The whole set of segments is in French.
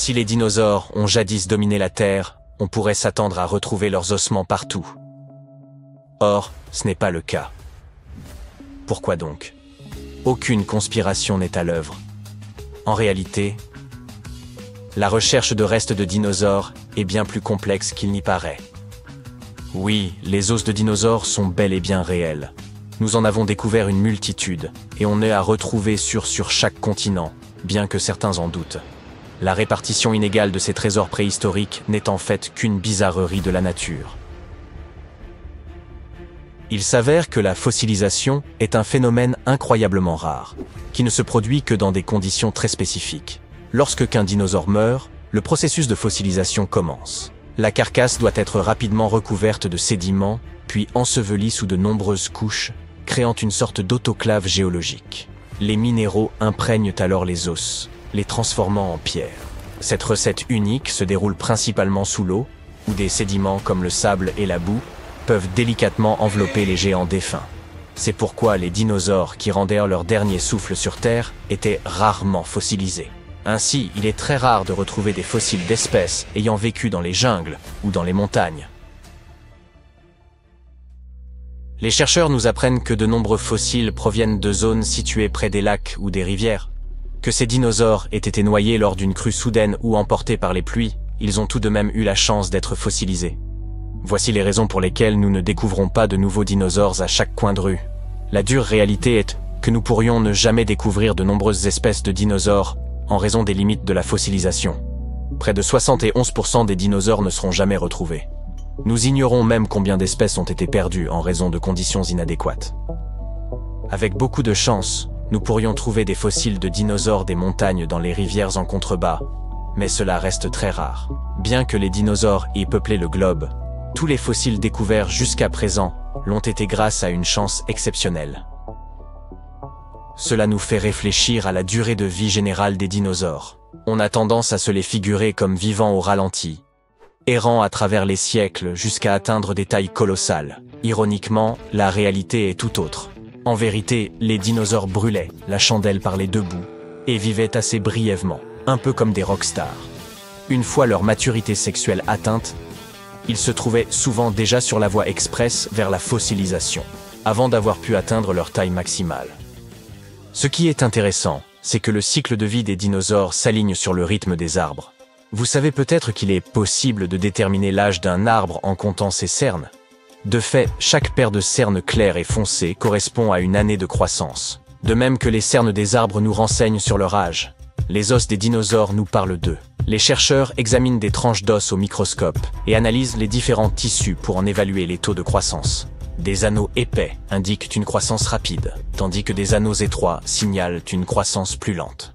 Si les dinosaures ont jadis dominé la Terre, on pourrait s'attendre à retrouver leurs ossements partout. Or, ce n'est pas le cas. Pourquoi donc? Aucune conspiration n'est à l'œuvre. En réalité, la recherche de restes de dinosaures est bien plus complexe qu'il n'y paraît. Oui, les os de dinosaures sont bel et bien réels. Nous en avons découvert une multitude, et on est à retrouver sur chaque continent, bien que certains en doutent. La répartition inégale de ces trésors préhistoriques n'est en fait qu'une bizarrerie de la nature. Il s'avère que la fossilisation est un phénomène incroyablement rare, qui ne se produit que dans des conditions très spécifiques. Lorsqu'un dinosaure meurt, le processus de fossilisation commence. La carcasse doit être rapidement recouverte de sédiments, puis ensevelie sous de nombreuses couches, créant une sorte d'autoclave géologique. Les minéraux imprègnent alors les os, les transformant en pierre. Cette recette unique se déroule principalement sous l'eau, où des sédiments comme le sable et la boue peuvent délicatement envelopper les géants défunts. C'est pourquoi les dinosaures qui rendaient leur dernier souffle sur Terre étaient rarement fossilisés. Ainsi, il est très rare de retrouver des fossiles d'espèces ayant vécu dans les jungles ou dans les montagnes. Les chercheurs nous apprennent que de nombreux fossiles proviennent de zones situées près des lacs ou des rivières. Que ces dinosaures aient été noyés lors d'une crue soudaine ou emportés par les pluies, ils ont tout de même eu la chance d'être fossilisés. Voici les raisons pour lesquelles nous ne découvrons pas de nouveaux dinosaures à chaque coin de rue. La dure réalité est que nous pourrions ne jamais découvrir de nombreuses espèces de dinosaures en raison des limites de la fossilisation. Près de 71% des dinosaures ne seront jamais retrouvés. Nous ignorons même combien d'espèces ont été perdues en raison de conditions inadéquates. Avec beaucoup de chance, nous pourrions trouver des fossiles de dinosaures des montagnes dans les rivières en contrebas, mais cela reste très rare. Bien que les dinosaures aient peuplé le globe, tous les fossiles découverts jusqu'à présent l'ont été grâce à une chance exceptionnelle. Cela nous fait réfléchir à la durée de vie générale des dinosaures. On a tendance à se les figurer comme vivant au ralenti, errant à travers les siècles jusqu'à atteindre des tailles colossales. Ironiquement, la réalité est tout autre. En vérité, les dinosaures brûlaient, la chandelle par les deux bouts, et vivaient assez brièvement, un peu comme des rockstars. Une fois leur maturité sexuelle atteinte, ils se trouvaient souvent déjà sur la voie express vers la fossilisation, avant d'avoir pu atteindre leur taille maximale. Ce qui est intéressant, c'est que le cycle de vie des dinosaures s'aligne sur le rythme des arbres. Vous savez peut-être qu'il est possible de déterminer l'âge d'un arbre en comptant ses cernes. De fait, chaque paire de cernes claires et foncées correspond à une année de croissance. De même que les cernes des arbres nous renseignent sur leur âge. Les os des dinosaures nous parlent d'eux. Les chercheurs examinent des tranches d'os au microscope et analysent les différents tissus pour en évaluer les taux de croissance. Des anneaux épais indiquent une croissance rapide, tandis que des anneaux étroits signalent une croissance plus lente.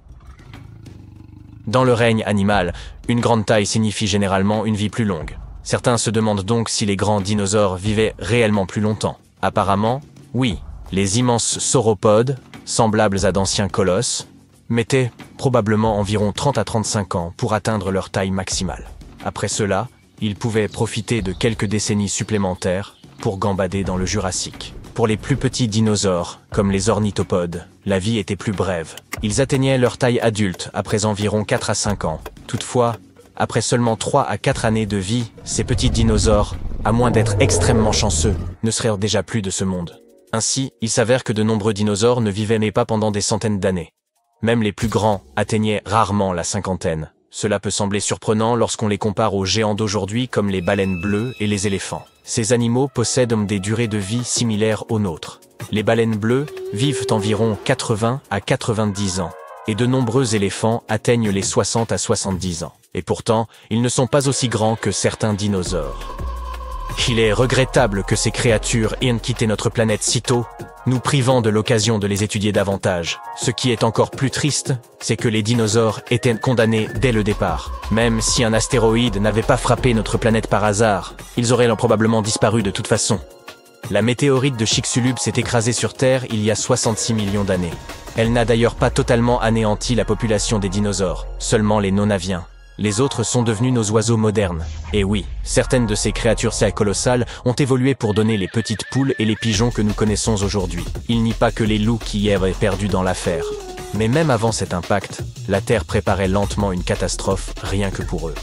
Dans le règne animal, une grande taille signifie généralement une vie plus longue. Certains se demandent donc si les grands dinosaures vivaient réellement plus longtemps. Apparemment, oui. Les immenses sauropodes, semblables à d'anciens colosses, mettaient probablement environ 30 à 35 ans pour atteindre leur taille maximale. Après cela, ils pouvaient profiter de quelques décennies supplémentaires pour gambader dans le Jurassique. Pour les plus petits dinosaures, comme les ornithopodes, la vie était plus brève. Ils atteignaient leur taille adulte après environ 4 à 5 ans. Toutefois, après seulement 3 à 4 années de vie, ces petits dinosaures, à moins d'être extrêmement chanceux, ne seraient déjà plus de ce monde. Ainsi, il s'avère que de nombreux dinosaures ne vivaient pas pendant des centaines d'années. Même les plus grands atteignaient rarement la cinquantaine. Cela peut sembler surprenant lorsqu'on les compare aux géants d'aujourd'hui comme les baleines bleues et les éléphants. Ces animaux possèdent des durées de vie similaires aux nôtres. Les baleines bleues vivent environ 80 à 90 ans, et de nombreux éléphants atteignent les 60 à 70 ans. Et pourtant, ils ne sont pas aussi grands que certains dinosaures. Il est regrettable que ces créatures aient quitté notre planète si tôt, nous privant de l'occasion de les étudier davantage. Ce qui est encore plus triste, c'est que les dinosaures étaient condamnés dès le départ. Même si un astéroïde n'avait pas frappé notre planète par hasard, ils auraient probablement disparu de toute façon. La météorite de Chicxulub s'est écrasée sur Terre il y a 66 millions d'années. Elle n'a d'ailleurs pas totalement anéanti la population des dinosaures, seulement les non-aviens. Les autres sont devenus nos oiseaux modernes. Et oui, certaines de ces créatures si colossales ont évolué pour donner les petites poules et les pigeons que nous connaissons aujourd'hui. Il n'y a pas que les loups qui y avaient perdu dans l'affaire. Mais même avant cet impact, la Terre préparait lentement une catastrophe rien que pour eux.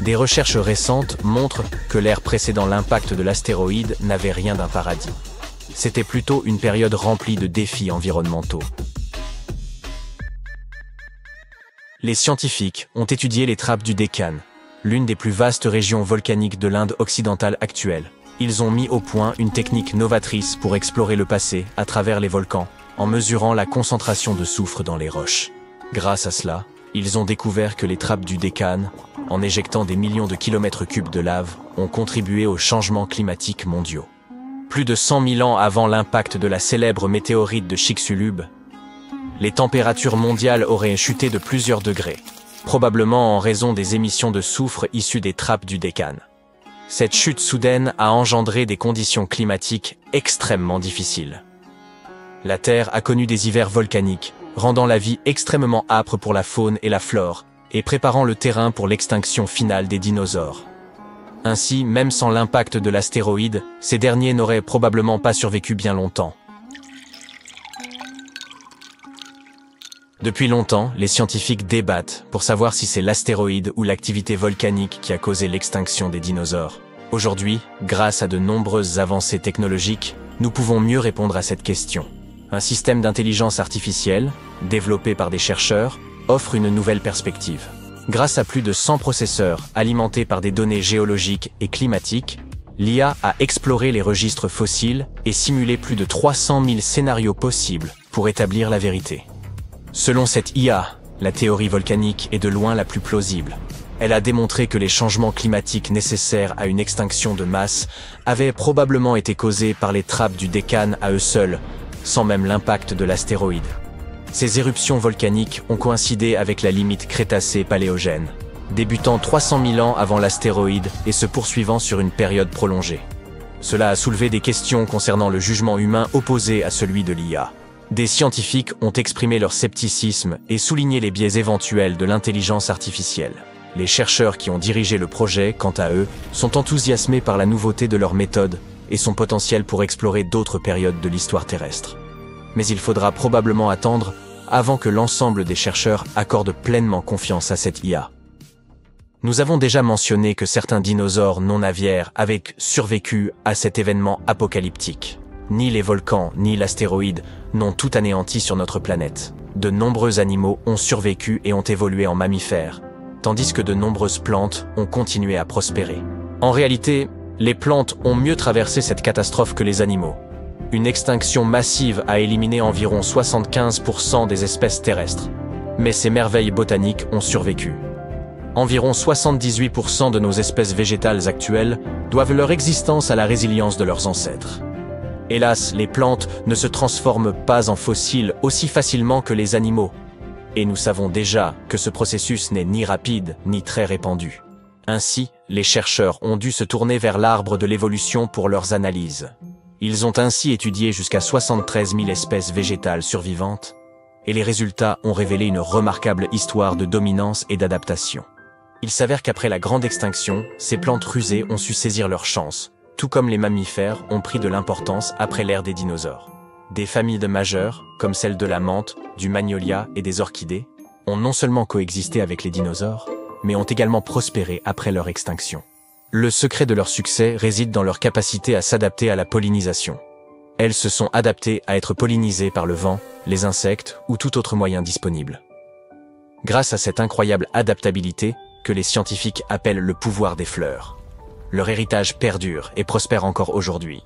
Des recherches récentes montrent que l'ère précédant l'impact de l'astéroïde n'avait rien d'un paradis. C'était plutôt une période remplie de défis environnementaux. Les scientifiques ont étudié les trappes du Deccan, l'une des plus vastes régions volcaniques de l'Inde occidentale actuelle. Ils ont mis au point une technique novatrice pour explorer le passé à travers les volcans, en mesurant la concentration de soufre dans les roches. Grâce à cela, ils ont découvert que les trappes du Deccan, en éjectant des millions de kilomètres cubes de lave, ont contribué aux changements climatiques mondiaux. Plus de 100 000 ans avant l'impact de la célèbre météorite de Chicxulub, les températures mondiales auraient chuté de plusieurs degrés, probablement en raison des émissions de soufre issues des trappes du Deccan. Cette chute soudaine a engendré des conditions climatiques extrêmement difficiles. La Terre a connu des hivers volcaniques, rendant la vie extrêmement âpre pour la faune et la flore, et préparant le terrain pour l'extinction finale des dinosaures. Ainsi, même sans l'impact de l'astéroïde, ces derniers n'auraient probablement pas survécu bien longtemps. Depuis longtemps, les scientifiques débattent pour savoir si c'est l'astéroïde ou l'activité volcanique qui a causé l'extinction des dinosaures. Aujourd'hui, grâce à de nombreuses avancées technologiques, nous pouvons mieux répondre à cette question. Un système d'intelligence artificielle, développé par des chercheurs, offre une nouvelle perspective. Grâce à plus de 100 processeurs alimentés par des données géologiques et climatiques, l'IA a exploré les registres fossiles et simulé plus de 300 000 scénarios possibles pour établir la vérité. Selon cette IA, la théorie volcanique est de loin la plus plausible. Elle a démontré que les changements climatiques nécessaires à une extinction de masse avaient probablement été causés par les trappes du Deccan à eux seuls, sans même l'impact de l'astéroïde. Ces éruptions volcaniques ont coïncidé avec la limite Crétacé-Paléogène, débutant 300 000 ans avant l'astéroïde et se poursuivant sur une période prolongée. Cela a soulevé des questions concernant le jugement humain opposé à celui de l'IA. Des scientifiques ont exprimé leur scepticisme et souligné les biais éventuels de l'intelligence artificielle. Les chercheurs qui ont dirigé le projet, quant à eux, sont enthousiasmés par la nouveauté de leur méthode et son potentiel pour explorer d'autres périodes de l'histoire terrestre. Mais il faudra probablement attendre avant que l'ensemble des chercheurs accordent pleinement confiance à cette IA. Nous avons déjà mentionné que certains dinosaures non aviaires avaient survécu à cet événement apocalyptique. Ni les volcans, ni l'astéroïde n'ont tout anéanti sur notre planète. De nombreux animaux ont survécu et ont évolué en mammifères, tandis que de nombreuses plantes ont continué à prospérer. En réalité, les plantes ont mieux traversé cette catastrophe que les animaux. Une extinction massive a éliminé environ 75% des espèces terrestres. Mais ces merveilles botaniques ont survécu. Environ 78% de nos espèces végétales actuelles doivent leur existence à la résilience de leurs ancêtres. Hélas, les plantes ne se transforment pas en fossiles aussi facilement que les animaux. Et nous savons déjà que ce processus n'est ni rapide ni très répandu. Ainsi, les chercheurs ont dû se tourner vers l'arbre de l'évolution pour leurs analyses. Ils ont ainsi étudié jusqu'à 73 000 espèces végétales survivantes, et les résultats ont révélé une remarquable histoire de dominance et d'adaptation. Il s'avère qu'après la grande extinction, ces plantes rusées ont su saisir leur chance, tout comme les mammifères ont pris de l'importance après l'ère des dinosaures. Des familles de majeures, comme celles de la menthe, du magnolia et des orchidées, ont non seulement coexisté avec les dinosaures, mais ont également prospéré après leur extinction. Le secret de leur succès réside dans leur capacité à s'adapter à la pollinisation. Elles se sont adaptées à être pollinisées par le vent, les insectes ou tout autre moyen disponible. Grâce à cette incroyable adaptabilité que les scientifiques appellent le pouvoir des fleurs, leur héritage perdure et prospère encore aujourd'hui.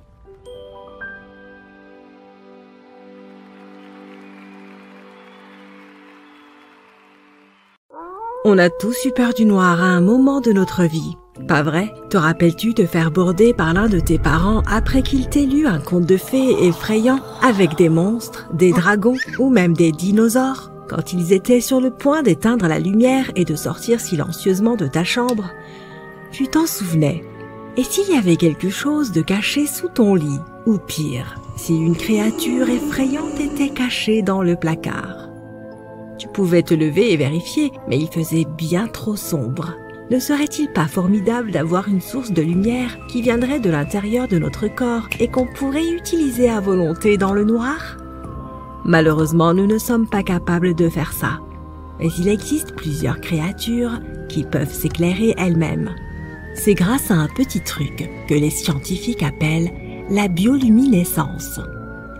On a tous eu peur du noir à un moment de notre vie. Pas vrai? Te rappelles-tu te faire border par l'un de tes parents après qu'il t'ait lu un conte de fées effrayant avec des monstres, des dragons ou même des dinosaures? Quand ils étaient sur le point d'éteindre la lumière et de sortir silencieusement de ta chambre, tu t'en souvenais. Et s'il y avait quelque chose de caché sous ton lit? Ou pire, si une créature effrayante était cachée dans le placard? Tu pouvais te lever et vérifier, mais il faisait bien trop sombre. Ne serait-il pas formidable d'avoir une source de lumière qui viendrait de l'intérieur de notre corps et qu'on pourrait utiliser à volonté dans le noir? Malheureusement, nous ne sommes pas capables de faire ça. Mais il existe plusieurs créatures qui peuvent s'éclairer elles-mêmes. C'est grâce à un petit truc que les scientifiques appellent la bioluminescence.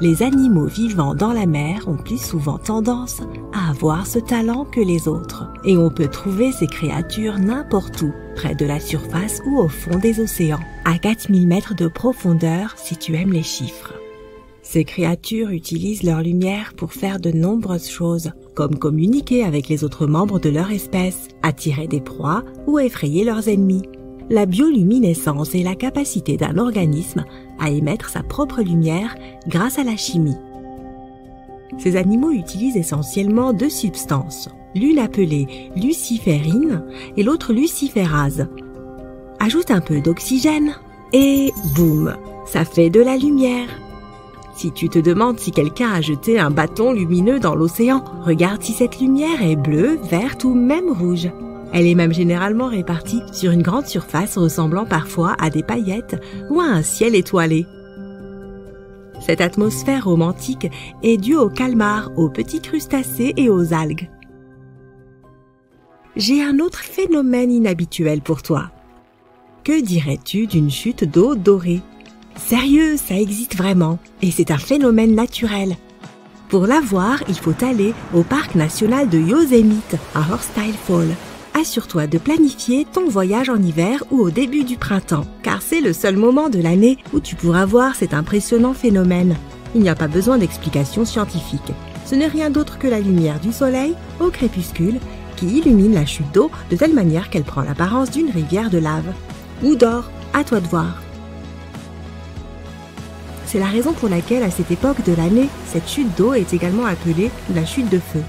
Les animaux vivant dans la mer ont plus souvent tendance à avoir ce talent que les autres. Et on peut trouver ces créatures n'importe où, près de la surface ou au fond des océans, à 4000 mètres de profondeur si tu aimes les chiffres. Ces créatures utilisent leur lumière pour faire de nombreuses choses, comme communiquer avec les autres membres de leur espèce, attirer des proies ou effrayer leurs ennemis. La bioluminescence est la capacité d'un organisme à émettre sa propre lumière grâce à la chimie. Ces animaux utilisent essentiellement deux substances, l'une appelée luciférine et l'autre luciférase. Ajoute un peu d'oxygène et boum, ça fait de la lumière. Si tu te demandes si quelqu'un a jeté un bâton lumineux dans l'océan, regarde si cette lumière est bleue, verte ou même rouge. Elle est même généralement répartie sur une grande surface ressemblant parfois à des paillettes ou à un ciel étoilé. Cette atmosphère romantique est due aux calmars, aux petits crustacés et aux algues. J'ai un autre phénomène inhabituel pour toi. Que dirais-tu d'une chute d'eau dorée ? Sérieux, ça existe vraiment, et c'est un phénomène naturel. Pour la voir, il faut aller au parc national de Yosemite, à Horsetail Fall. Assure-toi de planifier ton voyage en hiver ou au début du printemps, car c'est le seul moment de l'année où tu pourras voir cet impressionnant phénomène. Il n'y a pas besoin d'explications scientifiques. Ce n'est rien d'autre que la lumière du soleil, au crépuscule, qui illumine la chute d'eau de telle manière qu'elle prend l'apparence d'une rivière de lave. Ou d'or, à toi de voir. C'est la raison pour laquelle, à cette époque de l'année, cette chute d'eau est également appelée la chute de feu.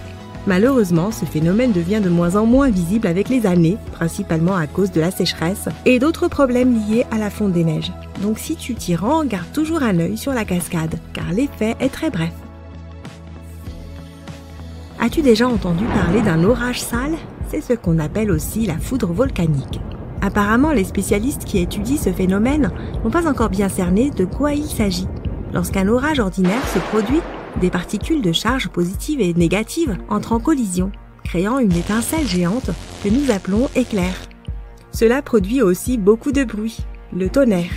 Malheureusement, ce phénomène devient de moins en moins visible avec les années, principalement à cause de la sécheresse et d'autres problèmes liés à la fonte des neiges. Donc si tu t'y rends, garde toujours un œil sur la cascade, car l'effet est très bref. As-tu déjà entendu parler d'un orage sale ? C'est ce qu'on appelle aussi la foudre volcanique. Apparemment, les spécialistes qui étudient ce phénomène n'ont pas encore bien cerné de quoi il s'agit. Lorsqu'un orage ordinaire se produit, des particules de charge positives et négatives entrent en collision, créant une étincelle géante que nous appelons éclair. Cela produit aussi beaucoup de bruit, le tonnerre.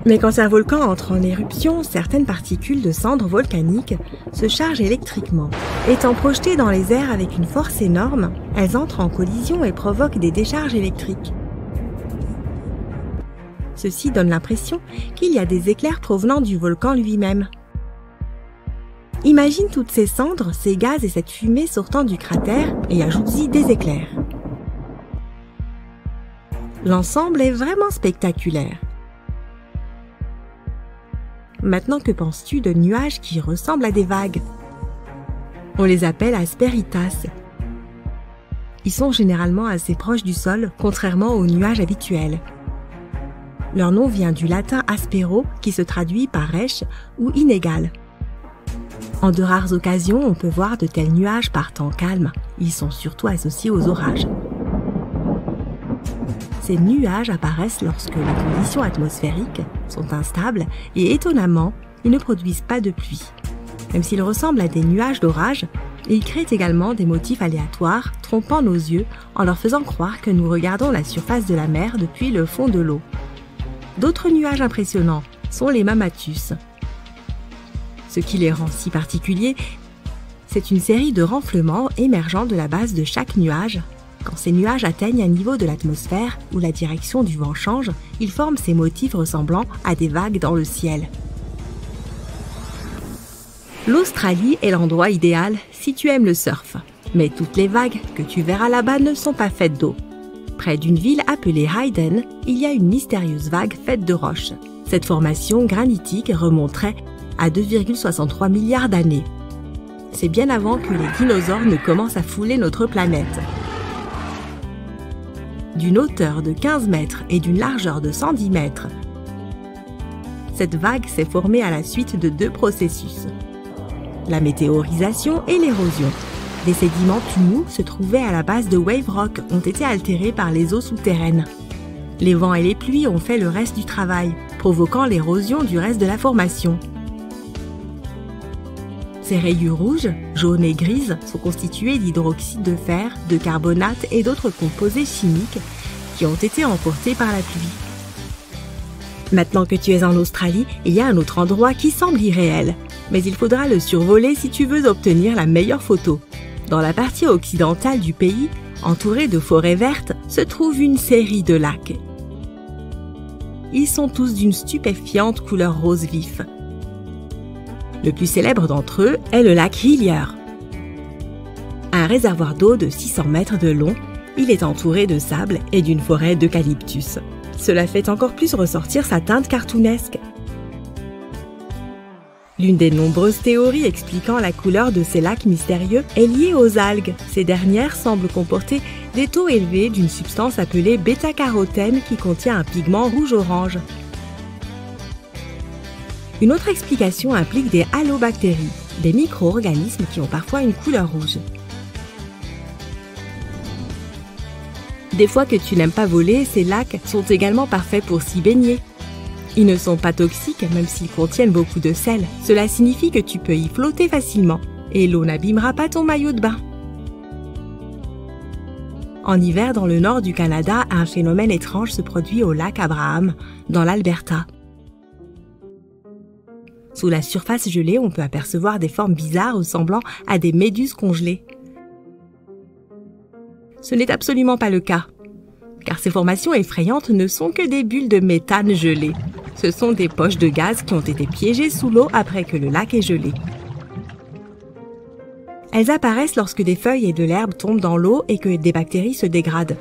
Mais quand un volcan entre en éruption, certaines particules de cendres volcaniques se chargent électriquement. Étant projetées dans les airs avec une force énorme, elles entrent en collision et provoquent des décharges électriques. Ceci donne l'impression qu'il y a des éclairs provenant du volcan lui-même. Imagine toutes ces cendres, ces gaz et cette fumée sortant du cratère et ajoute-y des éclairs. L'ensemble est vraiment spectaculaire. Maintenant, que penses-tu de nuages qui ressemblent à des vagues ? On les appelle asperitas. Ils sont généralement assez proches du sol, contrairement aux nuages habituels. Leur nom vient du latin aspero, qui se traduit par rêche ou inégal. En de rares occasions, on peut voir de tels nuages par temps calme. Ils sont surtout associés aux orages. Ces nuages apparaissent lorsque les conditions atmosphériques sont instables et étonnamment, ils ne produisent pas de pluie. Même s'ils ressemblent à des nuages d'orage, ils créent également des motifs aléatoires, trompant nos yeux en leur faisant croire que nous regardons la surface de la mer depuis le fond de l'eau. D'autres nuages impressionnants sont les mammatus. Ce qui les rend si particuliers, c'est une série de renflements émergeant de la base de chaque nuage. Quand ces nuages atteignent un niveau de l'atmosphère où la direction du vent change, ils forment ces motifs ressemblant à des vagues dans le ciel. L'Australie est l'endroit idéal si tu aimes le surf. Mais toutes les vagues que tu verras là-bas ne sont pas faites d'eau. Près d'une ville appelée Hayden, il y a une mystérieuse vague faite de roches. Cette formation granitique remonterait à 2,63 milliards d'années. C'est bien avant que les dinosaures ne commencent à fouler notre planète. D'une hauteur de 15 mètres et d'une largeur de 110 mètres, cette vague s'est formée à la suite de deux processus: la météorisation et l'érosion. Des sédiments tout mous se trouvaient à la base de Wave Rock ont été altérés par les eaux souterraines. Les vents et les pluies ont fait le reste du travail, provoquant l'érosion du reste de la formation. Ces rayures rouges, jaunes et grises sont constituées d'hydroxyde de fer, de carbonate et d'autres composés chimiques qui ont été emportés par la pluie. Maintenant que tu es en Australie, il y a un autre endroit qui semble irréel, mais il faudra le survoler si tu veux obtenir la meilleure photo. Dans la partie occidentale du pays, entourée de forêts vertes, se trouve une série de lacs. Ils sont tous d'une stupéfiante couleur rose vif. Le plus célèbre d'entre eux est le lac Hillier. Un réservoir d'eau de 600 mètres de long, il est entouré de sable et d'une forêt d'eucalyptus. Cela fait encore plus ressortir sa teinte cartoonesque. L'une des nombreuses théories expliquant la couleur de ces lacs mystérieux est liée aux algues. Ces dernières semblent comporter des taux élevés d'une substance appelée bêta-carotène qui contient un pigment rouge-orange. Une autre explication implique des halobactéries, des micro-organismes qui ont parfois une couleur rouge. Des fois que tu n'aimes pas voler, ces lacs sont également parfaits pour s'y baigner. Ils ne sont pas toxiques même s'ils contiennent beaucoup de sel. Cela signifie que tu peux y flotter facilement et l'eau n'abîmera pas ton maillot de bain. En hiver, dans le nord du Canada, un phénomène étrange se produit au lac Abraham, dans l'Alberta. Sous la surface gelée, on peut apercevoir des formes bizarres ressemblant à des méduses congelées. Ce n'est absolument pas le cas, car ces formations effrayantes ne sont que des bulles de méthane gelées. Ce sont des poches de gaz qui ont été piégées sous l'eau après que le lac est gelé. Elles apparaissent lorsque des feuilles et de l'herbe tombent dans l'eau et que des bactéries se dégradent.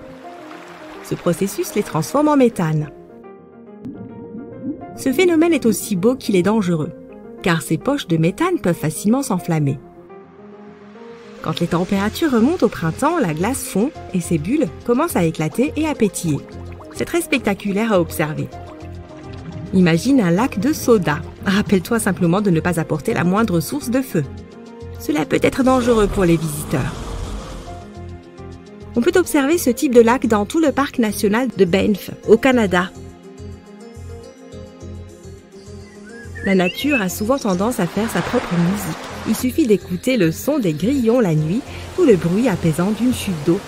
Ce processus les transforme en méthane. Ce phénomène est aussi beau qu'il est dangereux, car ces poches de méthane peuvent facilement s'enflammer. Quand les températures remontent au printemps, la glace fond et ces bulles commencent à éclater et à pétiller. C'est très spectaculaire à observer. Imagine un lac de soda. Rappelle-toi simplement de ne pas apporter la moindre source de feu. Cela peut être dangereux pour les visiteurs. On peut observer ce type de lac dans tout le parc national de Banff, au Canada. La nature a souvent tendance à faire sa propre musique. Il suffit d'écouter le son des grillons la nuit ou le bruit apaisant d'une chute d'eau.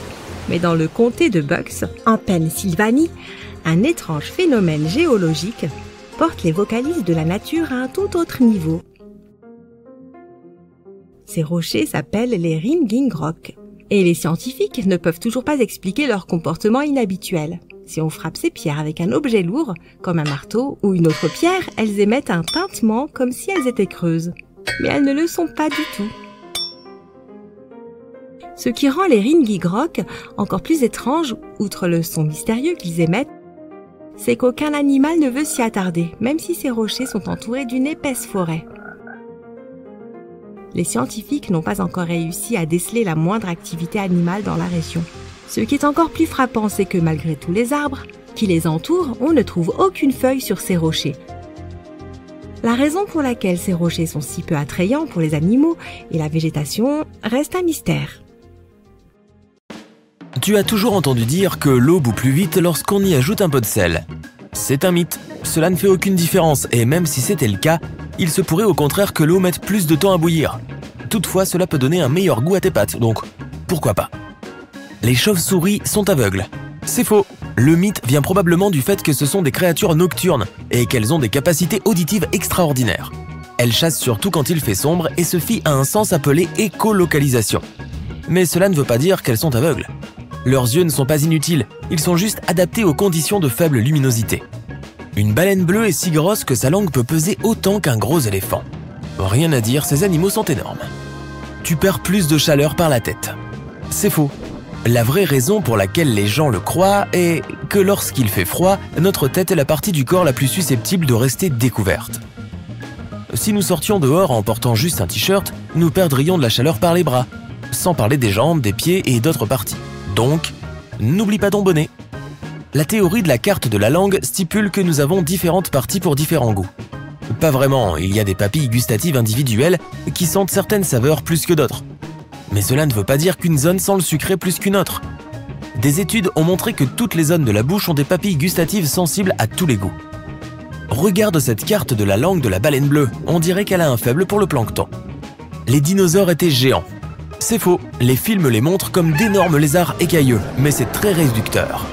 Mais dans le comté de Bucks, en Pennsylvanie, un étrange phénomène géologique porte les vocalises de la nature à un tout autre niveau. Ces rochers s'appellent les Ringing Rocks, et les scientifiques ne peuvent toujours pas expliquer leur comportement inhabituel. Si on frappe ces pierres avec un objet lourd, comme un marteau ou une autre pierre, elles émettent un tintement comme si elles étaient creuses. Mais elles ne le sont pas du tout. Ce qui rend les Ringing Rocks encore plus étranges, outre le son mystérieux qu'ils émettent, c'est qu'aucun animal ne veut s'y attarder, même si ces rochers sont entourés d'une épaisse forêt. Les scientifiques n'ont pas encore réussi à déceler la moindre activité animale dans la région. Ce qui est encore plus frappant, c'est que malgré tous les arbres qui les entourent, on ne trouve aucune feuille sur ces rochers. La raison pour laquelle ces rochers sont si peu attrayants pour les animaux et la végétation reste un mystère. Tu as toujours entendu dire que l'eau bout plus vite lorsqu'on y ajoute un peu de sel. C'est un mythe, cela ne fait aucune différence et même si c'était le cas, il se pourrait au contraire que l'eau mette plus de temps à bouillir. Toutefois, cela peut donner un meilleur goût à tes pâtes, donc pourquoi pas. Les chauves-souris sont aveugles. C'est faux. Le mythe vient probablement du fait que ce sont des créatures nocturnes et qu'elles ont des capacités auditives extraordinaires. Elles chassent surtout quand il fait sombre et se fient à un sens appelé écolocalisation. Mais cela ne veut pas dire qu'elles sont aveugles. Leurs yeux ne sont pas inutiles, ils sont juste adaptés aux conditions de faible luminosité. Une baleine bleue est si grosse que sa langue peut peser autant qu'un gros éléphant. Rien à dire, ces animaux sont énormes. Tu perds plus de chaleur par la tête. C'est faux. La vraie raison pour laquelle les gens le croient est que lorsqu'il fait froid, notre tête est la partie du corps la plus susceptible de rester découverte. Si nous sortions dehors en portant juste un t-shirt, nous perdrions de la chaleur par les bras, sans parler des jambes, des pieds et d'autres parties. Donc, n'oublie pas ton bonnet. La théorie de la carte de la langue stipule que nous avons différentes parties pour différents goûts. Pas vraiment, il y a des papilles gustatives individuelles qui sentent certaines saveurs plus que d'autres. Mais cela ne veut pas dire qu'une zone sent le sucré plus qu'une autre. Des études ont montré que toutes les zones de la bouche ont des papilles gustatives sensibles à tous les goûts. Regarde cette carte de la langue de la baleine bleue, on dirait qu'elle a un faible pour le plancton. Les dinosaures étaient géants. C'est faux, les films les montrent comme d'énormes lézards écailleux, mais c'est très réducteur.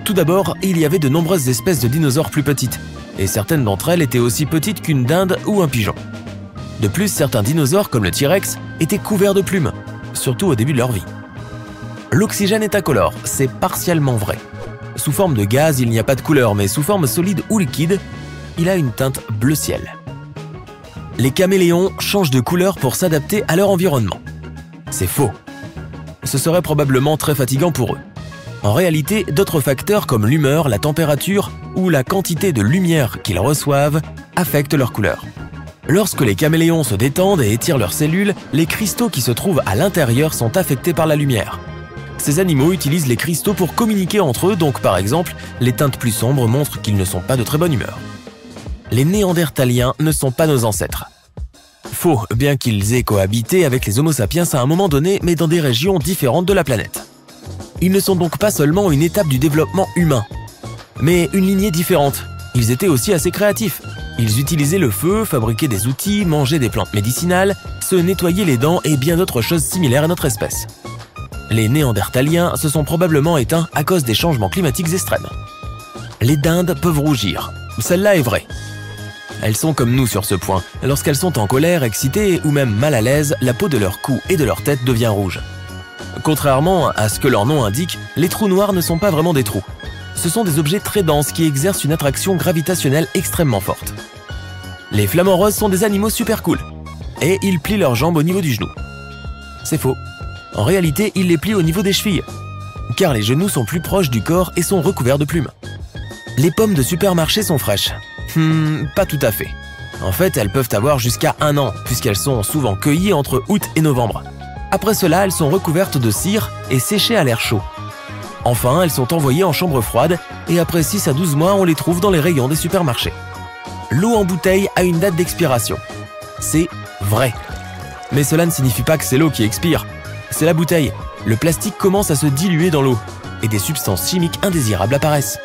Tout d'abord, il y avait de nombreuses espèces de dinosaures plus petites, et certaines d'entre elles étaient aussi petites qu'une dinde ou un pigeon. De plus, certains dinosaures, comme le T-Rex, étaient couverts de plumes, surtout au début de leur vie. L'oxygène est incolore, c'est partiellement vrai. Sous forme de gaz, il n'y a pas de couleur, mais sous forme solide ou liquide, il a une teinte bleu ciel. Les caméléons changent de couleur pour s'adapter à leur environnement. C'est faux. Ce serait probablement très fatigant pour eux. En réalité, d'autres facteurs comme l'humeur, la température ou la quantité de lumière qu'ils reçoivent affectent leur couleur. Lorsque les caméléons se détendent et étirent leurs cellules, les cristaux qui se trouvent à l'intérieur sont affectés par la lumière. Ces animaux utilisent les cristaux pour communiquer entre eux, donc par exemple, les teintes plus sombres montrent qu'ils ne sont pas de très bonne humeur. Les Néandertaliens ne sont pas nos ancêtres. Faux, bien qu'ils aient cohabité avec les Homo sapiens à un moment donné, mais dans des régions différentes de la planète. Ils ne sont donc pas seulement une étape du développement humain, mais une lignée différente. Ils étaient aussi assez créatifs. Ils utilisaient le feu, fabriquaient des outils, mangeaient des plantes médicinales, se nettoyaient les dents et bien d'autres choses similaires à notre espèce. Les Néandertaliens se sont probablement éteints à cause des changements climatiques extrêmes. Les dindes peuvent rougir. Celle-là est vraie. Elles sont comme nous sur ce point. Lorsqu'elles sont en colère, excitées ou même mal à l'aise, la peau de leur cou et de leur tête devient rouge. Contrairement à ce que leur nom indique, les trous noirs ne sont pas vraiment des trous. Ce sont des objets très denses qui exercent une attraction gravitationnelle extrêmement forte. Les flamants roses sont des animaux super cool. Et ils plient leurs jambes au niveau du genou. C'est faux. En réalité, ils les plient au niveau des chevilles. Car les genoux sont plus proches du corps et sont recouverts de plumes. Les pommes de supermarché sont fraîches. Pas tout à fait. En fait, elles peuvent avoir jusqu'à 1 an, puisqu'elles sont souvent cueillies entre août et novembre. Après cela, elles sont recouvertes de cire et séchées à l'air chaud. Enfin, elles sont envoyées en chambre froide et après 6 à 12 mois, on les trouve dans les rayons des supermarchés. L'eau en bouteille a une date d'expiration. C'est vrai. Mais cela ne signifie pas que c'est l'eau qui expire. C'est la bouteille. Le plastique commence à se diluer dans l'eau et des substances chimiques indésirables apparaissent.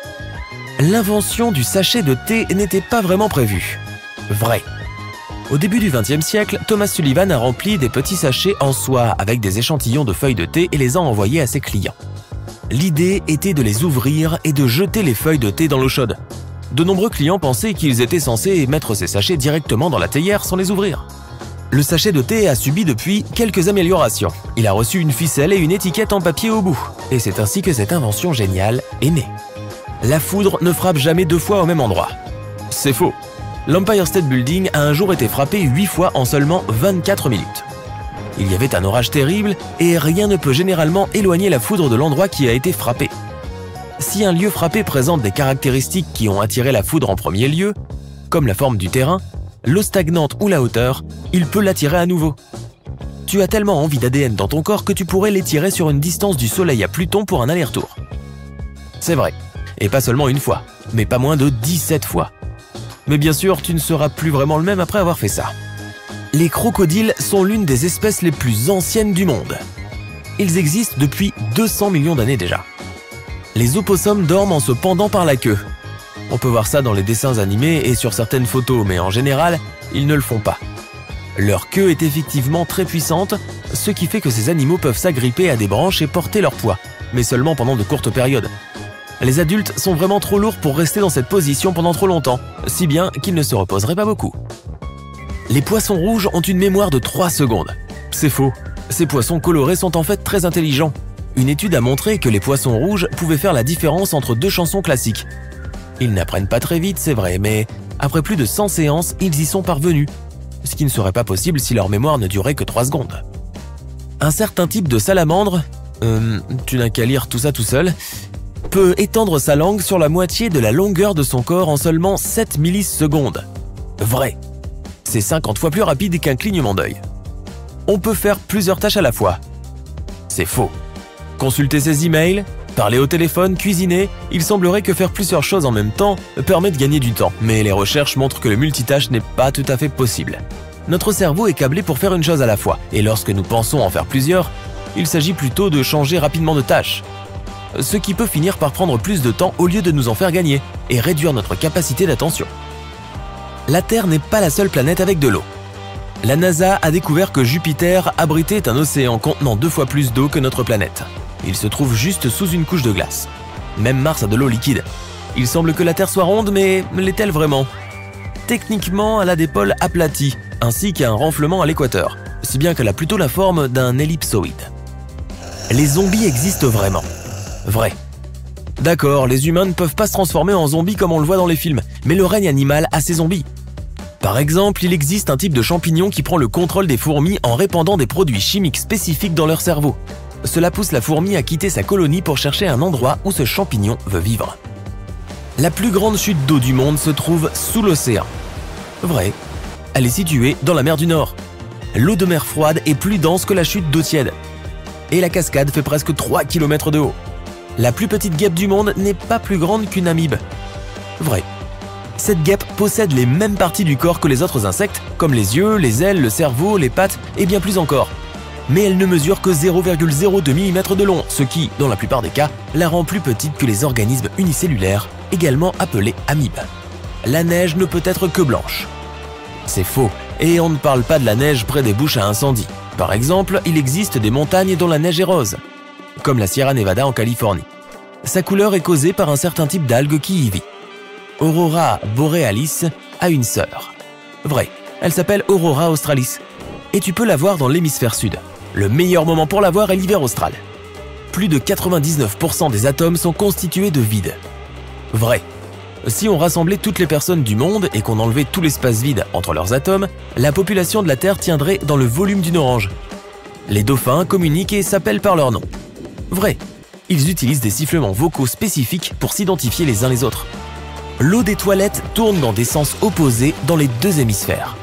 L'invention du sachet de thé n'était pas vraiment prévue. Vrai. Au début du XXe siècle, Thomas Sullivan a rempli des petits sachets en soie avec des échantillons de feuilles de thé et les a envoyés à ses clients. L'idée était de les ouvrir et de jeter les feuilles de thé dans l'eau chaude. De nombreux clients pensaient qu'ils étaient censés mettre ces sachets directement dans la théière sans les ouvrir. Le sachet de thé a subi depuis quelques améliorations. Il a reçu une ficelle et une étiquette en papier au bout. Et c'est ainsi que cette invention géniale est née. La foudre ne frappe jamais 2 fois au même endroit. C'est faux. L'Empire State Building a un jour été frappé 8 fois en seulement 24 minutes. Il y avait un orage terrible et rien ne peut généralement éloigner la foudre de l'endroit qui a été frappé. Si un lieu frappé présente des caractéristiques qui ont attiré la foudre en premier lieu, comme la forme du terrain, l'eau stagnante ou la hauteur, il peut l'attirer à nouveau. Tu as tellement envie d'ADN dans ton corps que tu pourrais l'étirer sur une distance du Soleil à Pluton pour un aller-retour. C'est vrai, et pas seulement une fois, mais pas moins de 17 fois. Mais bien sûr, tu ne seras plus vraiment le même après avoir fait ça. Les crocodiles sont l'une des espèces les plus anciennes du monde. Ils existent depuis 200 millions d'années déjà. Les opossums dorment en se pendant par la queue. On peut voir ça dans les dessins animés et sur certaines photos, mais en général, ils ne le font pas. Leur queue est effectivement très puissante, ce qui fait que ces animaux peuvent s'agripper à des branches et porter leur poids, mais seulement pendant de courtes périodes. Les adultes sont vraiment trop lourds pour rester dans cette position pendant trop longtemps, si bien qu'ils ne se reposeraient pas beaucoup. Les poissons rouges ont une mémoire de 3 secondes. C'est faux. Ces poissons colorés sont en fait très intelligents. Une étude a montré que les poissons rouges pouvaient faire la différence entre 2 chansons classiques. Ils n'apprennent pas très vite, c'est vrai, mais après plus de 100 séances, ils y sont parvenus. Ce qui ne serait pas possible si leur mémoire ne durait que 3 secondes. Un certain type de salamandre, tu n'as qu'à lire tout ça tout seul, peut étendre sa langue sur la moitié de la longueur de son corps en seulement 7 millisecondes. Vrai. C'est 50 fois plus rapide qu'un clignement d'œil. On peut faire plusieurs tâches à la fois. C'est faux. Consulter ses emails, parler au téléphone, cuisiner, il semblerait que faire plusieurs choses en même temps permet de gagner du temps, mais les recherches montrent que le multitâche n'est pas tout à fait possible. Notre cerveau est câblé pour faire une chose à la fois, et lorsque nous pensons en faire plusieurs, il s'agit plutôt de changer rapidement de tâche. Ce qui peut finir par prendre plus de temps au lieu de nous en faire gagner, et réduire notre capacité d'attention. La Terre n'est pas la seule planète avec de l'eau. La NASA a découvert que Jupiter abritait un océan contenant 2 fois plus d'eau que notre planète. Il se trouve juste sous une couche de glace. Même Mars a de l'eau liquide. Il semble que la Terre soit ronde, mais l'est-elle vraiment? Techniquement, elle a des pôles aplatis, ainsi qu'un renflement à l'équateur, si bien qu'elle a plutôt la forme d'un ellipsoïde. Les zombies existent vraiment. Vrai. D'accord, les humains ne peuvent pas se transformer en zombies comme on le voit dans les films, mais le règne animal a ses zombies. Par exemple, il existe un type de champignon qui prend le contrôle des fourmis en répandant des produits chimiques spécifiques dans leur cerveau. Cela pousse la fourmi à quitter sa colonie pour chercher un endroit où ce champignon veut vivre. La plus grande chute d'eau du monde se trouve sous l'océan. Vrai. Elle est située dans la mer du Nord. L'eau de mer froide est plus dense que la chute d'eau tiède. Et la cascade fait presque 3 km de haut. La plus petite guêpe du monde n'est pas plus grande qu'une amibe. Vrai. Cette guêpe possède les mêmes parties du corps que les autres insectes, comme les yeux, les ailes, le cerveau, les pattes et bien plus encore. Mais elle ne mesure que 0,02 mm de long, ce qui, dans la plupart des cas, la rend plus petite que les organismes unicellulaires, également appelés amibes. La neige ne peut être que blanche. C'est faux, et on ne parle pas de la neige près des bouches à incendie. Par exemple, il existe des montagnes dont la neige est rose, comme la Sierra Nevada en Californie. Sa couleur est causée par un certain type d'algue qui y vit. Aurora borealis a une sœur. Vrai, elle s'appelle Aurora australis. Et tu peux la voir dans l'hémisphère sud. Le meilleur moment pour la voir est l'hiver austral. Plus de 99% des atomes sont constitués de vide. Vrai. Si on rassemblait toutes les personnes du monde et qu'on enlevait tout l'espace vide entre leurs atomes, la population de la Terre tiendrait dans le volume d'une orange. Les dauphins communiquent et s'appellent par leur nom. Vrai. Ils utilisent des sifflements vocaux spécifiques pour s'identifier les uns les autres. L'eau des toilettes tourne dans des sens opposés dans les 2 hémisphères.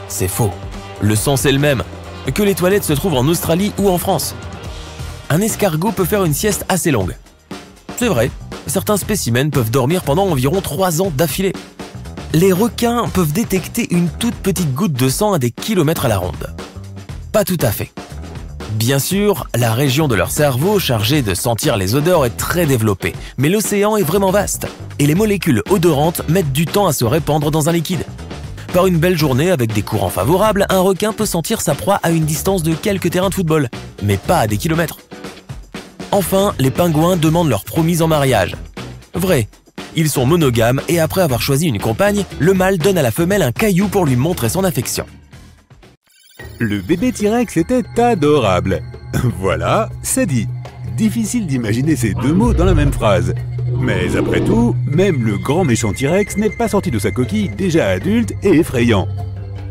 C'est faux. Le sens est le même, que les toilettes se trouvent en Australie ou en France. Un escargot peut faire une sieste assez longue. C'est vrai, certains spécimens peuvent dormir pendant environ 3 ans d'affilée. Les requins peuvent détecter une toute petite goutte de sang à des kilomètres à la ronde. Pas tout à fait. Bien sûr, la région de leur cerveau chargée de sentir les odeurs est très développée, mais l'océan est vraiment vaste, et les molécules odorantes mettent du temps à se répandre dans un liquide. Par une belle journée avec des courants favorables, un requin peut sentir sa proie à une distance de quelques terrains de football, mais pas à des kilomètres. Enfin, les pingouins demandent leur promise en mariage. Vrai, ils sont monogames et après avoir choisi une compagne, le mâle donne à la femelle un caillou pour lui montrer son affection. Le bébé T-Rex était adorable. Voilà, c'est dit. Difficile d'imaginer ces 2 mots dans la même phrase. Mais après tout, même le grand méchant T-Rex n'est pas sorti de sa coquille déjà adulte et effrayant.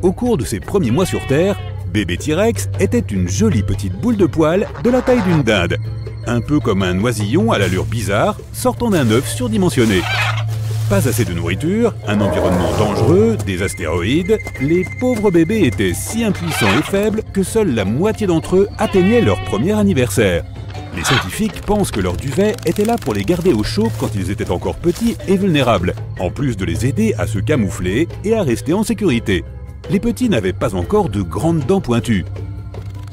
Au cours de ses premiers mois sur Terre, bébé T-Rex était une jolie petite boule de poils de la taille d'une dinde. Un peu comme un oisillon à l'allure bizarre sortant d'un œuf surdimensionné. Pas assez de nourriture, un environnement dangereux, des astéroïdes, les pauvres bébés étaient si impuissants et faibles que seule la moitié d'entre eux atteignaient leur premier anniversaire. Les scientifiques pensent que leur duvet était là pour les garder au chaud quand ils étaient encore petits et vulnérables, en plus de les aider à se camoufler et à rester en sécurité. Les petits n'avaient pas encore de grandes dents pointues.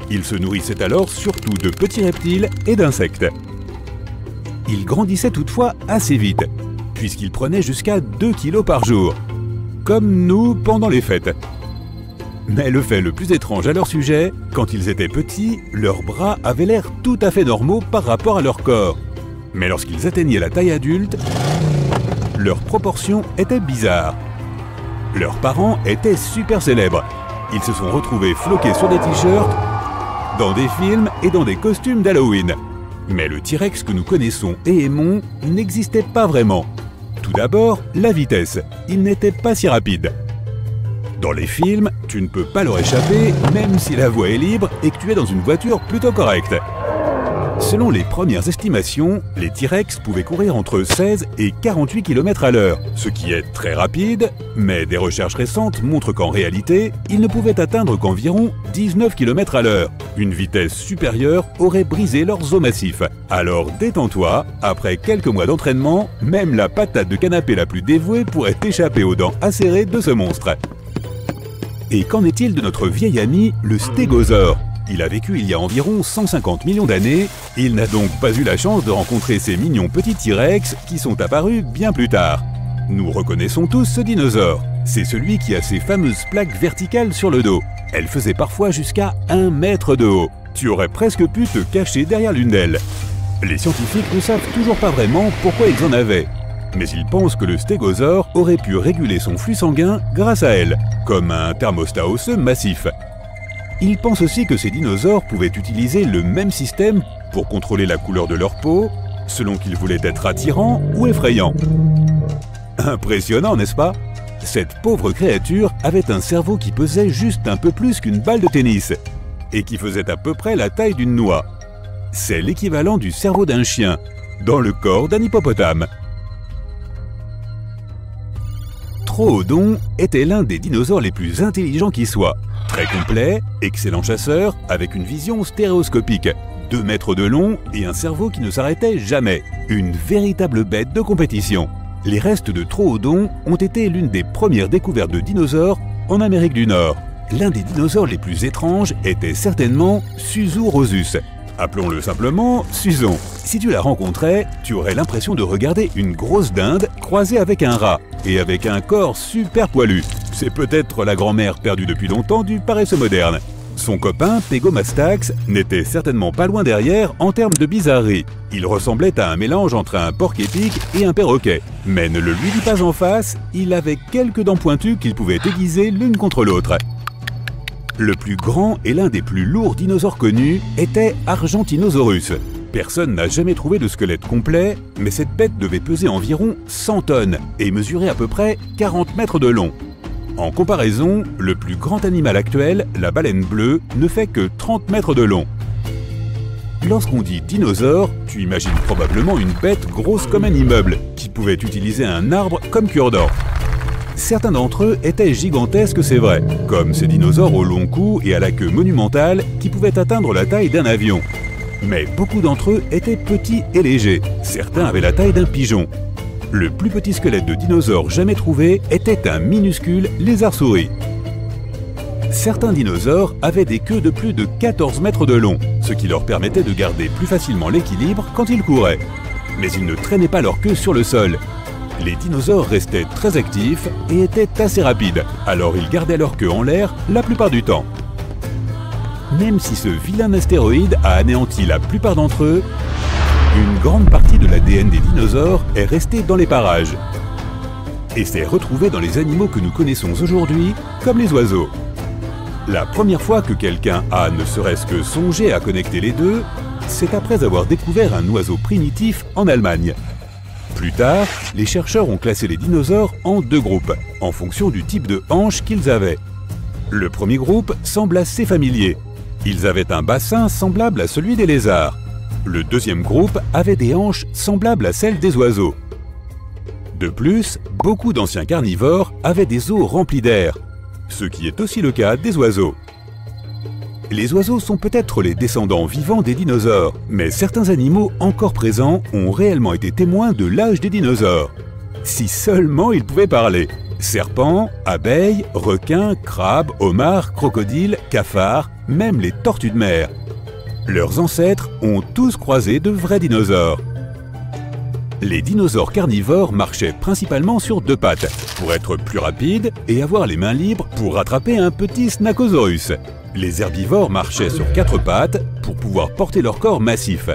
Ils se nourrissaient alors surtout de petits reptiles et d'insectes. Ils grandissaient toutefois assez vite, puisqu'ils prenaient jusqu'à 2 kilos par jour, comme nous pendant les fêtes. Mais le fait le plus étrange à leur sujet, quand ils étaient petits, leurs bras avaient l'air tout à fait normaux par rapport à leur corps. Mais lorsqu'ils atteignaient la taille adulte, leurs proportions étaient bizarres. Leurs parents étaient super célèbres. Ils se sont retrouvés floqués sur des t-shirts, dans des films et dans des costumes d'Halloween. Mais le T-Rex que nous connaissons et aimons n'existait pas vraiment. Tout d'abord, la vitesse. Il n'était pas si rapide. Dans les films, tu ne peux pas leur échapper, même si la voie est libre et que tu es dans une voiture plutôt correcte. Selon les premières estimations, les T-Rex pouvaient courir entre 16 et 48 km à l'heure, ce qui est très rapide, mais des recherches récentes montrent qu'en réalité, ils ne pouvaient atteindre qu'environ 19 km à l'heure. Une vitesse supérieure aurait brisé leurs os massifs. Alors détends-toi, après quelques mois d'entraînement, même la patate de canapé la plus dévouée pourrait échapper aux dents acérées de ce monstre. Et qu'en est-il de notre vieil ami, le stégosaure ? Il a vécu il y a environ 150 millions d'années, et il n'a donc pas eu la chance de rencontrer ces mignons petits T-Rex qui sont apparus bien plus tard. Nous reconnaissons tous ce dinosaure. C'est celui qui a ces fameuses plaques verticales sur le dos. Elles faisaient parfois jusqu'à 1 mètre de haut. Tu aurais presque pu te cacher derrière l'une d'elles. Les scientifiques ne savent toujours pas vraiment pourquoi ils en avaient. Mais ils pensent que le stégosaure aurait pu réguler son flux sanguin grâce à elles, comme un thermostat osseux massif. Ils pensent aussi que ces dinosaures pouvaient utiliser le même système pour contrôler la couleur de leur peau, selon qu'ils voulaient être attirants ou effrayants. Impressionnant, n'est-ce pas? Cette pauvre créature avait un cerveau qui pesait juste un peu plus qu'une balle de tennis et qui faisait à peu près la taille d'une noix. C'est l'équivalent du cerveau d'un chien, dans le corps d'un hippopotame. Troodon était l'un des dinosaures les plus intelligents qui soient. Très complet, excellent chasseur, avec une vision stéréoscopique, 2 mètres de long et un cerveau qui ne s'arrêtait jamais. Une véritable bête de compétition. Les restes de Troodon ont été l'une des premières découvertes de dinosaures en Amérique du Nord. L'un des dinosaures les plus étranges était certainement Suzurosus. Appelons-le simplement Suson. Si tu la rencontrais, tu aurais l'impression de regarder une grosse dinde croisée avec un rat et avec un corps super poilu. C'est peut-être la grand-mère perdue depuis longtemps du paresseux moderne. Son copain, Pegomastax, n'était certainement pas loin derrière en termes de bizarrerie. Il ressemblait à un mélange entre un porc-épic et un perroquet. Mais ne le lui dis pas en face, il avait quelques dents pointues qu'il pouvait aiguiser l'une contre l'autre. Le plus grand et l'un des plus lourds dinosaures connus était Argentinosaurus. Personne n'a jamais trouvé de squelette complet, mais cette bête devait peser environ 100 tonnes et mesurer à peu près 40 mètres de long. En comparaison, le plus grand animal actuel, la baleine bleue, ne fait que 30 mètres de long. Lorsqu'on dit dinosaure, tu imagines probablement une bête grosse comme un immeuble, qui pouvait utiliser un arbre comme cure-dent. Certains d'entre eux étaient gigantesques, c'est vrai, comme ces dinosaures au long cou et à la queue monumentale qui pouvaient atteindre la taille d'un avion. Mais beaucoup d'entre eux étaient petits et légers, certains avaient la taille d'un pigeon. Le plus petit squelette de dinosaure jamais trouvé était un minuscule lézard-souris. Certains dinosaures avaient des queues de plus de 14 mètres de long, ce qui leur permettait de garder plus facilement l'équilibre quand ils couraient. Mais ils ne traînaient pas leur queue sur le sol. Les dinosaures restaient très actifs et étaient assez rapides, alors ils gardaient leur queue en l'air la plupart du temps. Même si ce vilain astéroïde a anéanti la plupart d'entre eux, une grande partie de l'ADN des dinosaures est restée dans les parages et s'est retrouvée dans les animaux que nous connaissons aujourd'hui, comme les oiseaux. La première fois que quelqu'un a ne serait-ce que songé à connecter les deux, c'est après avoir découvert un oiseau primitif en Allemagne. Plus tard, les chercheurs ont classé les dinosaures en 2 groupes, en fonction du type de hanche qu'ils avaient. Le premier groupe semble assez familier. Ils avaient un bassin semblable à celui des lézards. Le deuxième groupe avait des hanches semblables à celles des oiseaux. De plus, beaucoup d'anciens carnivores avaient des os remplis d'air, ce qui est aussi le cas des oiseaux. Les oiseaux sont peut-être les descendants vivants des dinosaures, mais certains animaux encore présents ont réellement été témoins de l'âge des dinosaures. Si seulement ils pouvaient parler. Serpents, abeilles, requins, crabes, homards, crocodiles, cafards, même les tortues de mer. Leurs ancêtres ont tous croisé de vrais dinosaures. Les dinosaures carnivores marchaient principalement sur 2 pattes, pour être plus rapides et avoir les mains libres pour rattraper un petit Snacosaurus. Les herbivores marchaient sur 4 pattes pour pouvoir porter leur corps massif.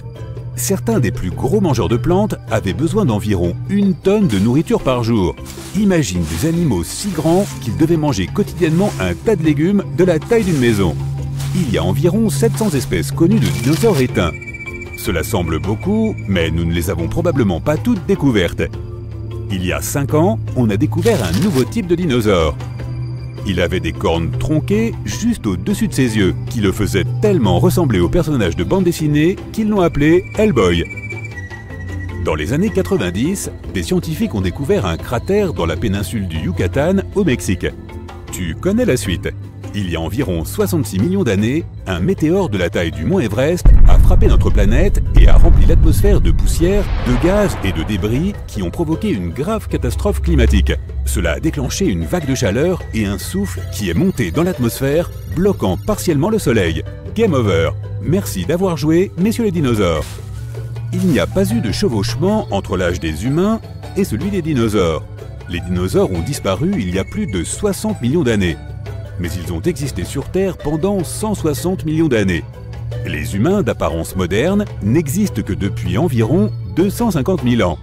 Certains des plus gros mangeurs de plantes avaient besoin d'environ 1 tonne de nourriture par jour. Imagine des animaux si grands qu'ils devaient manger quotidiennement un tas de légumes de la taille d'une maison. Il y a environ 700 espèces connues de dinosaures éteints. Cela semble beaucoup, mais nous ne les avons probablement pas toutes découvertes. Il y a 5 ans, on a découvert un nouveau type de dinosaure. Il avait des cornes tronquées juste au-dessus de ses yeux, qui le faisaient tellement ressembler au personnage de bande dessinée qu'ils l'ont appelé Hellboy. Dans les années 90, des scientifiques ont découvert un cratère dans la péninsule du Yucatan, au Mexique. Tu connais la suite. Il y a environ 66 millions d'années, un météore de la taille du mont Everest a frappé notre planète et a rempli l'atmosphère de poussière, de gaz et de débris qui ont provoqué une grave catastrophe climatique. Cela a déclenché une vague de chaleur et un souffle qui est monté dans l'atmosphère, bloquant partiellement le soleil. Game over. Merci d'avoir joué, messieurs les dinosaures. Il n'y a pas eu de chevauchement entre l'âge des humains et celui des dinosaures. Les dinosaures ont disparu il y a plus de 60 millions d'années. mais ils ont existé sur Terre pendant 160 millions d'années. Les humains d'apparence moderne n'existent que depuis environ 250 000 ans.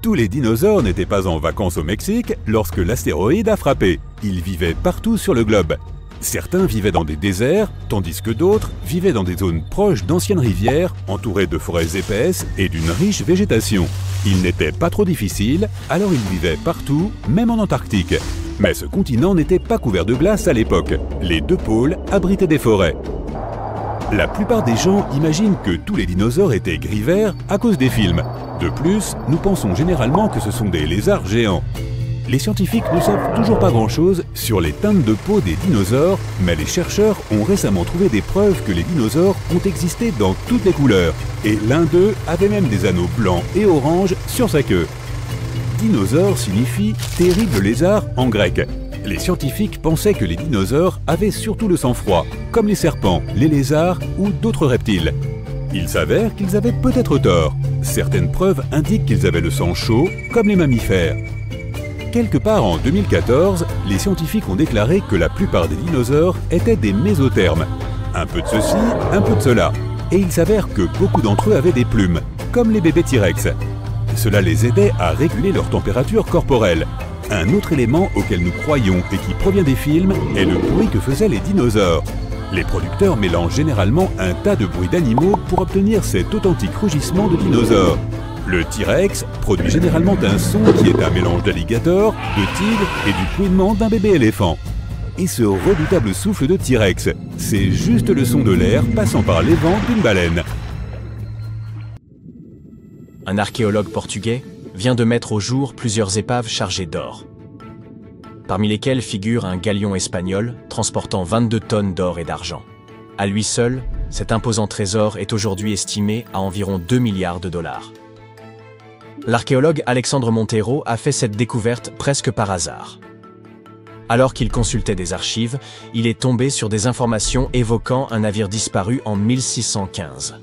Tous les dinosaures n'étaient pas en vacances au Mexique lorsque l'astéroïde a frappé. Ils vivaient partout sur le globe. Certains vivaient dans des déserts, tandis que d'autres vivaient dans des zones proches d'anciennes rivières, entourées de forêts épaisses et d'une riche végétation. Ils n'étaient pas trop difficiles, alors ils vivaient partout, même en Antarctique. Mais ce continent n'était pas couvert de glace à l'époque. Les deux pôles abritaient des forêts. La plupart des gens imaginent que tous les dinosaures étaient gris-verts à cause des films. De plus, nous pensons généralement que ce sont des lézards géants. Les scientifiques ne savent toujours pas grand-chose sur les teintes de peau des dinosaures, mais les chercheurs ont récemment trouvé des preuves que les dinosaures ont existé dans toutes les couleurs. Et l'un d'eux avait même des anneaux blancs et oranges sur sa queue. Dinosaure signifie « terrible lézard » en grec. Les scientifiques pensaient que les dinosaures avaient surtout le sang froid, comme les serpents, les lézards ou d'autres reptiles. Il s'avère qu'ils avaient peut-être tort. Certaines preuves indiquent qu'ils avaient le sang chaud, comme les mammifères. Quelque part en 2014, les scientifiques ont déclaré que la plupart des dinosaures étaient des mésothermes. Un peu de ceci, un peu de cela. Et il s'avère que beaucoup d'entre eux avaient des plumes, comme les bébés T-Rex. Cela les aidait à réguler leur température corporelle. Un autre élément auquel nous croyons et qui provient des films est le bruit que faisaient les dinosaures. Les producteurs mélangent généralement un tas de bruits d'animaux pour obtenir cet authentique rugissement de dinosaures. Le T-Rex produit généralement un son qui est un mélange d'alligator, de tigre et du couinement d'un bébé éléphant. Et ce redoutable souffle de T-Rex, c'est juste le son de l'air passant par les vents d'une baleine. Un archéologue portugais vient de mettre au jour plusieurs épaves chargées d'or, parmi lesquelles figure un galion espagnol transportant 22 tonnes d'or et d'argent. À lui seul, cet imposant trésor est aujourd'hui estimé à environ 2 milliards de dollars. L'archéologue Alexandre Monteiro a fait cette découverte presque par hasard. Alors qu'il consultait des archives, il est tombé sur des informations évoquant un navire disparu en 1615.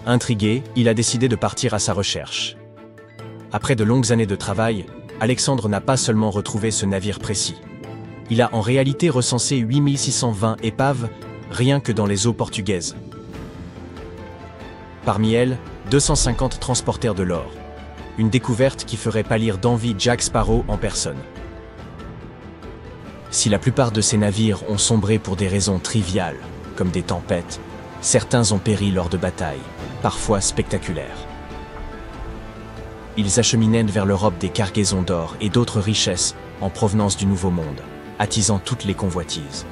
Intrigué, il a décidé de partir à sa recherche. Après de longues années de travail, Alexandre n'a pas seulement retrouvé ce navire précis. Il a en réalité recensé 8620 épaves rien que dans les eaux portugaises. Parmi elles, 250 transportèrent de l'or. Une découverte qui ferait pâlir d'envie Jack Sparrow en personne. Si la plupart de ces navires ont sombré pour des raisons triviales, comme des tempêtes, certains ont péri lors de batailles, parfois spectaculaires. Ils acheminaient vers l'Europe des cargaisons d'or et d'autres richesses en provenance du Nouveau Monde, attisant toutes les convoitises.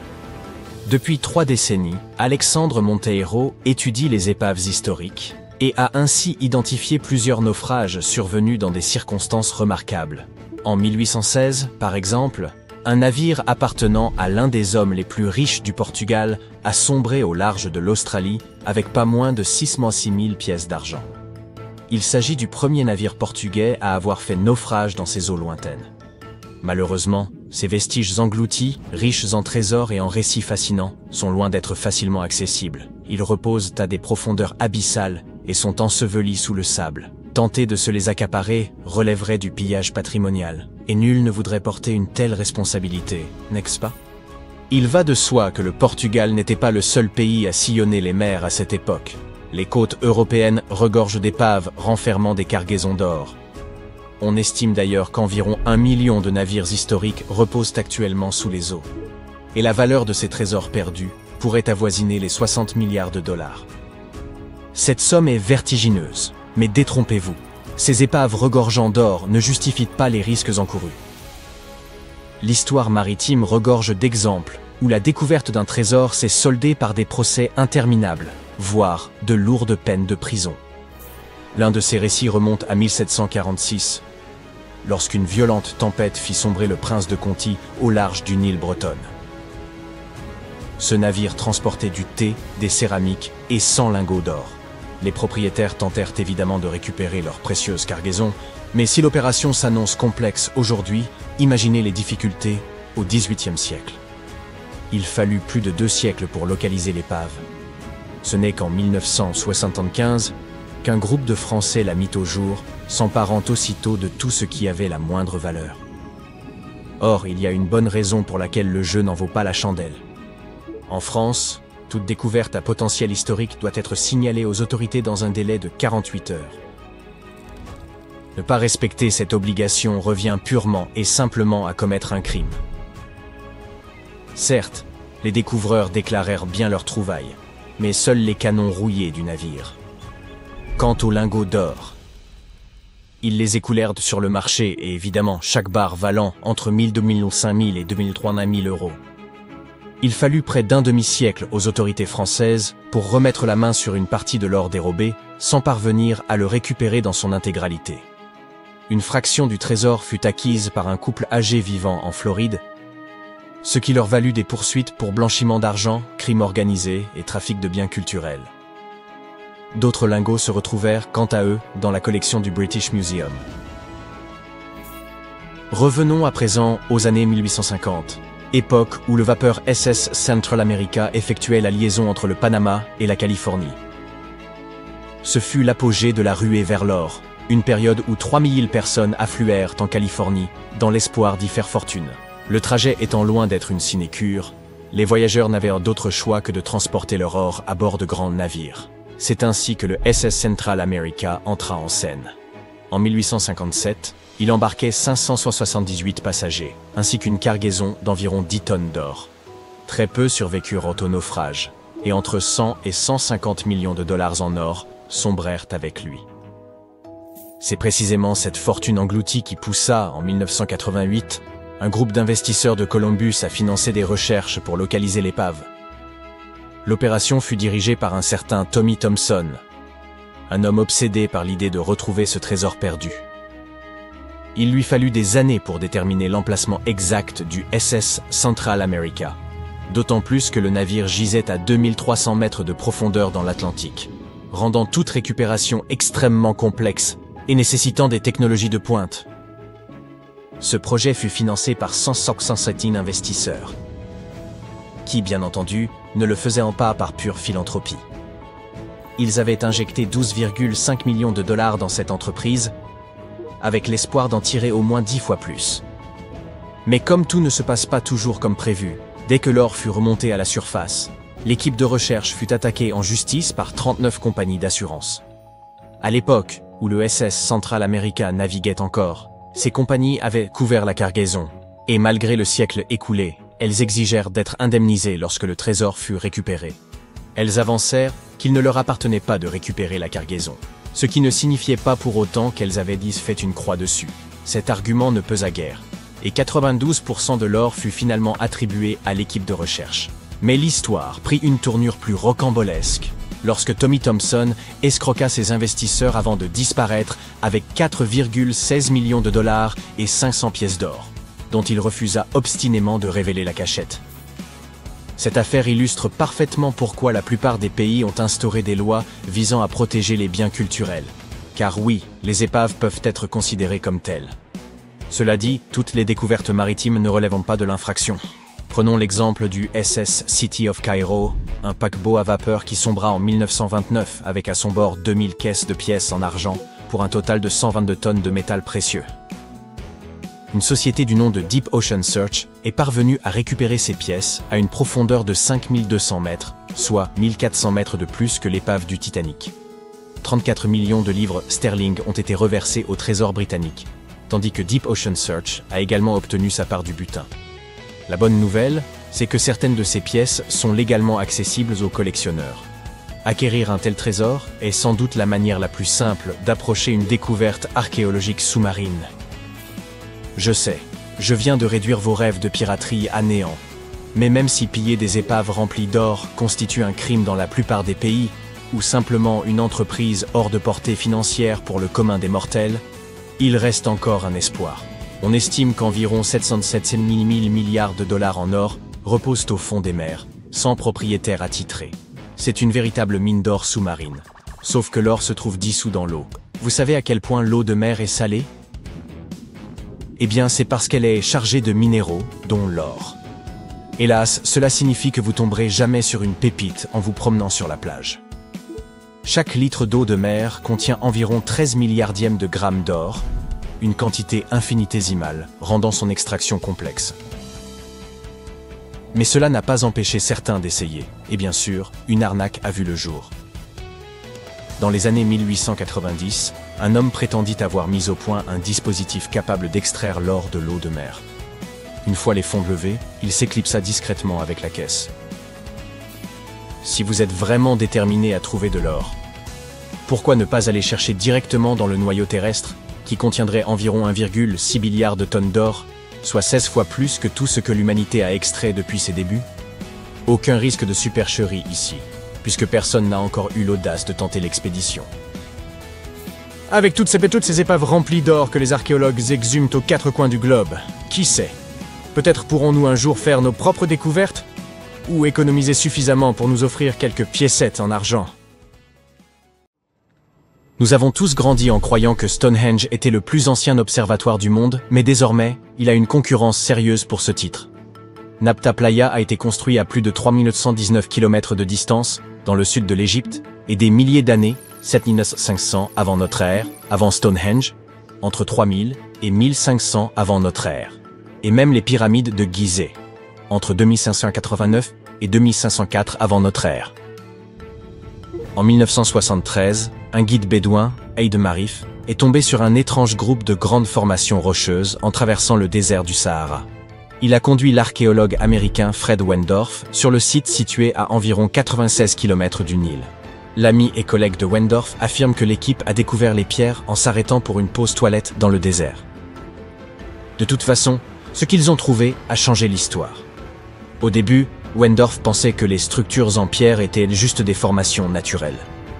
Depuis 3 décennies, Alexandre Monteiro étudie les épaves historiques et a ainsi identifié plusieurs naufrages survenus dans des circonstances remarquables. En 1816, par exemple, un navire appartenant à l'un des hommes les plus riches du Portugal a sombré au large de l'Australie avec pas moins de 6 000 pièces d'argent. Il s'agit du premier navire portugais à avoir fait naufrage dans ces eaux lointaines. Malheureusement, ces vestiges engloutis, riches en trésors et en récits fascinants, sont loin d'être facilement accessibles. Ils reposent à des profondeurs abyssales et sont ensevelis sous le sable. Tenter de se les accaparer relèverait du pillage patrimonial, et nul ne voudrait porter une telle responsabilité, n'est-ce pas? Il va de soi que le Portugal n'était pas le seul pays à sillonner les mers à cette époque. Les côtes européennes regorgent d'épaves renfermant des cargaisons d'or. On estime d'ailleurs qu'environ 1 million de navires historiques reposent actuellement sous les eaux. Et la valeur de ces trésors perdus pourrait avoisiner les 60 milliards de dollars. Cette somme est vertigineuse, mais détrompez-vous, ces épaves regorgeant d'or ne justifient pas les risques encourus. L'histoire maritime regorge d'exemples où la découverte d'un trésor s'est soldée par des procès interminables, voire de lourdes peines de prison. L'un de ces récits remonte à 1746, lorsqu'une violente tempête fit sombrer le prince de Conti au large d'une île bretonne. Ce navire transportait du thé, des céramiques et 100 lingots d'or. Les propriétaires tentèrent évidemment de récupérer leurs précieuses cargaisons, mais si l'opération s'annonce complexe aujourd'hui, imaginez les difficultés au XVIIIe siècle. Il fallut plus de 2 siècles pour localiser l'épave. Ce n'est qu'en 1975 qu'un groupe de Français la mit au jour, s'emparant aussitôt de tout ce qui avait la moindre valeur. Or, il y a une bonne raison pour laquelle le jeu n'en vaut pas la chandelle. En France, toute découverte à potentiel historique doit être signalée aux autorités dans un délai de 48 heures. Ne pas respecter cette obligation revient purement et simplement à commettre un crime. Certes, les découvreurs déclarèrent bien leur trouvaille, mais seuls les canons rouillés du navire. Quant aux lingots d'or, ils les écoulèrent sur le marché et évidemment chaque barre valant entre 1 000, 2 000, 5 000 et 2 000, 3 000 euros. Il fallut près d'un demi-siècle aux autorités françaises pour remettre la main sur une partie de l'or dérobé sans parvenir à le récupérer dans son intégralité. Une fraction du trésor fut acquise par un couple âgé vivant en Floride, ce qui leur valut des poursuites pour blanchiment d'argent, crime organisé et trafic de biens culturels. D'autres lingots se retrouvèrent, quant à eux, dans la collection du British Museum. Revenons à présent aux années 1850, époque où le vapeur SS Central America effectuait la liaison entre le Panama et la Californie. Ce fut l'apogée de la ruée vers l'or, une période où 3 000 personnes affluèrent en Californie, dans l'espoir d'y faire fortune. Le trajet étant loin d'être une sinécure, les voyageurs n'avaient d'autre choix que de transporter leur or à bord de grands navires. C'est ainsi que le SS Central America entra en scène. En 1857, il embarquait 578 passagers, ainsi qu'une cargaison d'environ 10 tonnes d'or. Très peu survécurent au naufrage, et entre 100 et 150 millions de dollars en or sombrèrent avec lui. C'est précisément cette fortune engloutie qui poussa, en 1988, un groupe d'investisseurs de Columbus à financer des recherches pour localiser l'épave. L'opération fut dirigée par un certain Tommy Thompson, un homme obsédé par l'idée de retrouver ce trésor perdu. Il lui fallut des années pour déterminer l'emplacement exact du SS Central America, d'autant plus que le navire gisait à 2300 mètres de profondeur dans l'Atlantique, rendant toute récupération extrêmement complexe et nécessitant des technologies de pointe. Ce projet fut financé par 117 investisseurs, qui, bien entendu, ne le faisaient pas par pure philanthropie. Ils avaient injecté 12,5 millions de dollars dans cette entreprise, avec l'espoir d'en tirer au moins 10 fois plus. Mais comme tout ne se passe pas toujours comme prévu, dès que l'or fut remonté à la surface, l'équipe de recherche fut attaquée en justice par 39 compagnies d'assurance. À l'époque où le SS Central America naviguait encore, ces compagnies avaient couvert la cargaison, et malgré le siècle écoulé, elles exigèrent d'être indemnisées lorsque le trésor fut récupéré. Elles avancèrent qu'il ne leur appartenait pas de récupérer la cargaison, ce qui ne signifiait pas pour autant qu'elles avaient fait une croix dessus. Cet argument ne pesa guère, et 92% de l'or fut finalement attribué à l'équipe de recherche. Mais l'histoire prit une tournure plus rocambolesque, lorsque Tommy Thompson escroqua ses investisseurs avant de disparaître avec 4,16 millions de dollars et 500 pièces d'or, dont il refusa obstinément de révéler la cachette. Cette affaire illustre parfaitement pourquoi la plupart des pays ont instauré des lois visant à protéger les biens culturels. Car oui, les épaves peuvent être considérées comme telles. Cela dit, toutes les découvertes maritimes ne relèvent pas de l'infraction. Prenons l'exemple du SS City of Cairo, un paquebot à vapeur qui sombra en 1929 avec à son bord 2000 caisses de pièces en argent pour un total de 122 tonnes de métal précieux. Une société du nom de Deep Ocean Search est parvenue à récupérer ces pièces à une profondeur de 5200 mètres, soit 1400 mètres de plus que l'épave du Titanic. 34 millions de livres sterling ont été reversés au trésor britannique, tandis que Deep Ocean Search a également obtenu sa part du butin. La bonne nouvelle, c'est que certaines de ces pièces sont légalement accessibles aux collectionneurs. Acquérir un tel trésor est sans doute la manière la plus simple d'approcher une découverte archéologique sous-marine. Je sais, je viens de réduire vos rêves de piraterie à néant. Mais même si piller des épaves remplies d'or constitue un crime dans la plupart des pays, ou simplement une entreprise hors de portée financière pour le commun des mortels, il reste encore un espoir. On estime qu'environ 707 000 milliards de dollars en or reposent au fond des mers, sans propriétaire attitré. C'est une véritable mine d'or sous-marine. Sauf que l'or se trouve dissous dans l'eau. Vous savez à quel point l'eau de mer est salée ? Eh bien, c'est parce qu'elle est chargée de minéraux, dont l'or. Hélas, cela signifie que vous tomberez jamais sur une pépite en vous promenant sur la plage. Chaque litre d'eau de mer contient environ 13 milliardièmes de grammes d'or, une quantité infinitésimale, rendant son extraction complexe. Mais cela n'a pas empêché certains d'essayer, et bien sûr, une arnaque a vu le jour. Dans les années 1890, un homme prétendit avoir mis au point un dispositif capable d'extraire l'or de l'eau de mer. Une fois les fonds levés, il s'éclipsa discrètement avec la caisse. Si vous êtes vraiment déterminé à trouver de l'or, pourquoi ne pas aller chercher directement dans le noyau terrestre, qui contiendrait environ 1,6 milliard de tonnes d'or, soit 16 fois plus que tout ce que l'humanité a extrait depuis ses débuts? Aucun risque de supercherie ici, puisque personne n'a encore eu l'audace de tenter l'expédition. Avec toutes ces épaves remplies d'or que les archéologues exhument aux quatre coins du globe, qui sait? Peut-être pourrons-nous un jour faire nos propres découvertes? Ou économiser suffisamment pour nous offrir quelques piécettes en argent? Nous avons tous grandi en croyant que Stonehenge était le plus ancien observatoire du monde, mais désormais, il a une concurrence sérieuse pour ce titre. Nabta Playa a été construit à plus de 3119 km de distance, dans le sud de l'Égypte, et des milliers d'années, 7500 avant notre ère, avant Stonehenge, entre 3000 et 1500 avant notre ère. Et même les pyramides de Gizeh, entre 2589 et 2504 avant notre ère. En 1973, un guide bédouin, Eid Marif, est tombé sur un étrange groupe de grandes formations rocheuses en traversant le désert du Sahara. Il a conduit l'archéologue américain Fred Wendorf sur le site situé à environ 96 km du Nil. L'ami et collègue de Wendorf affirme que l'équipe a découvert les pierres en s'arrêtant pour une pause toilette dans le désert. De toute façon, ce qu'ils ont trouvé a changé l'histoire. Au début, Wendorf pensait que les structures en pierre étaient juste des formations naturelles.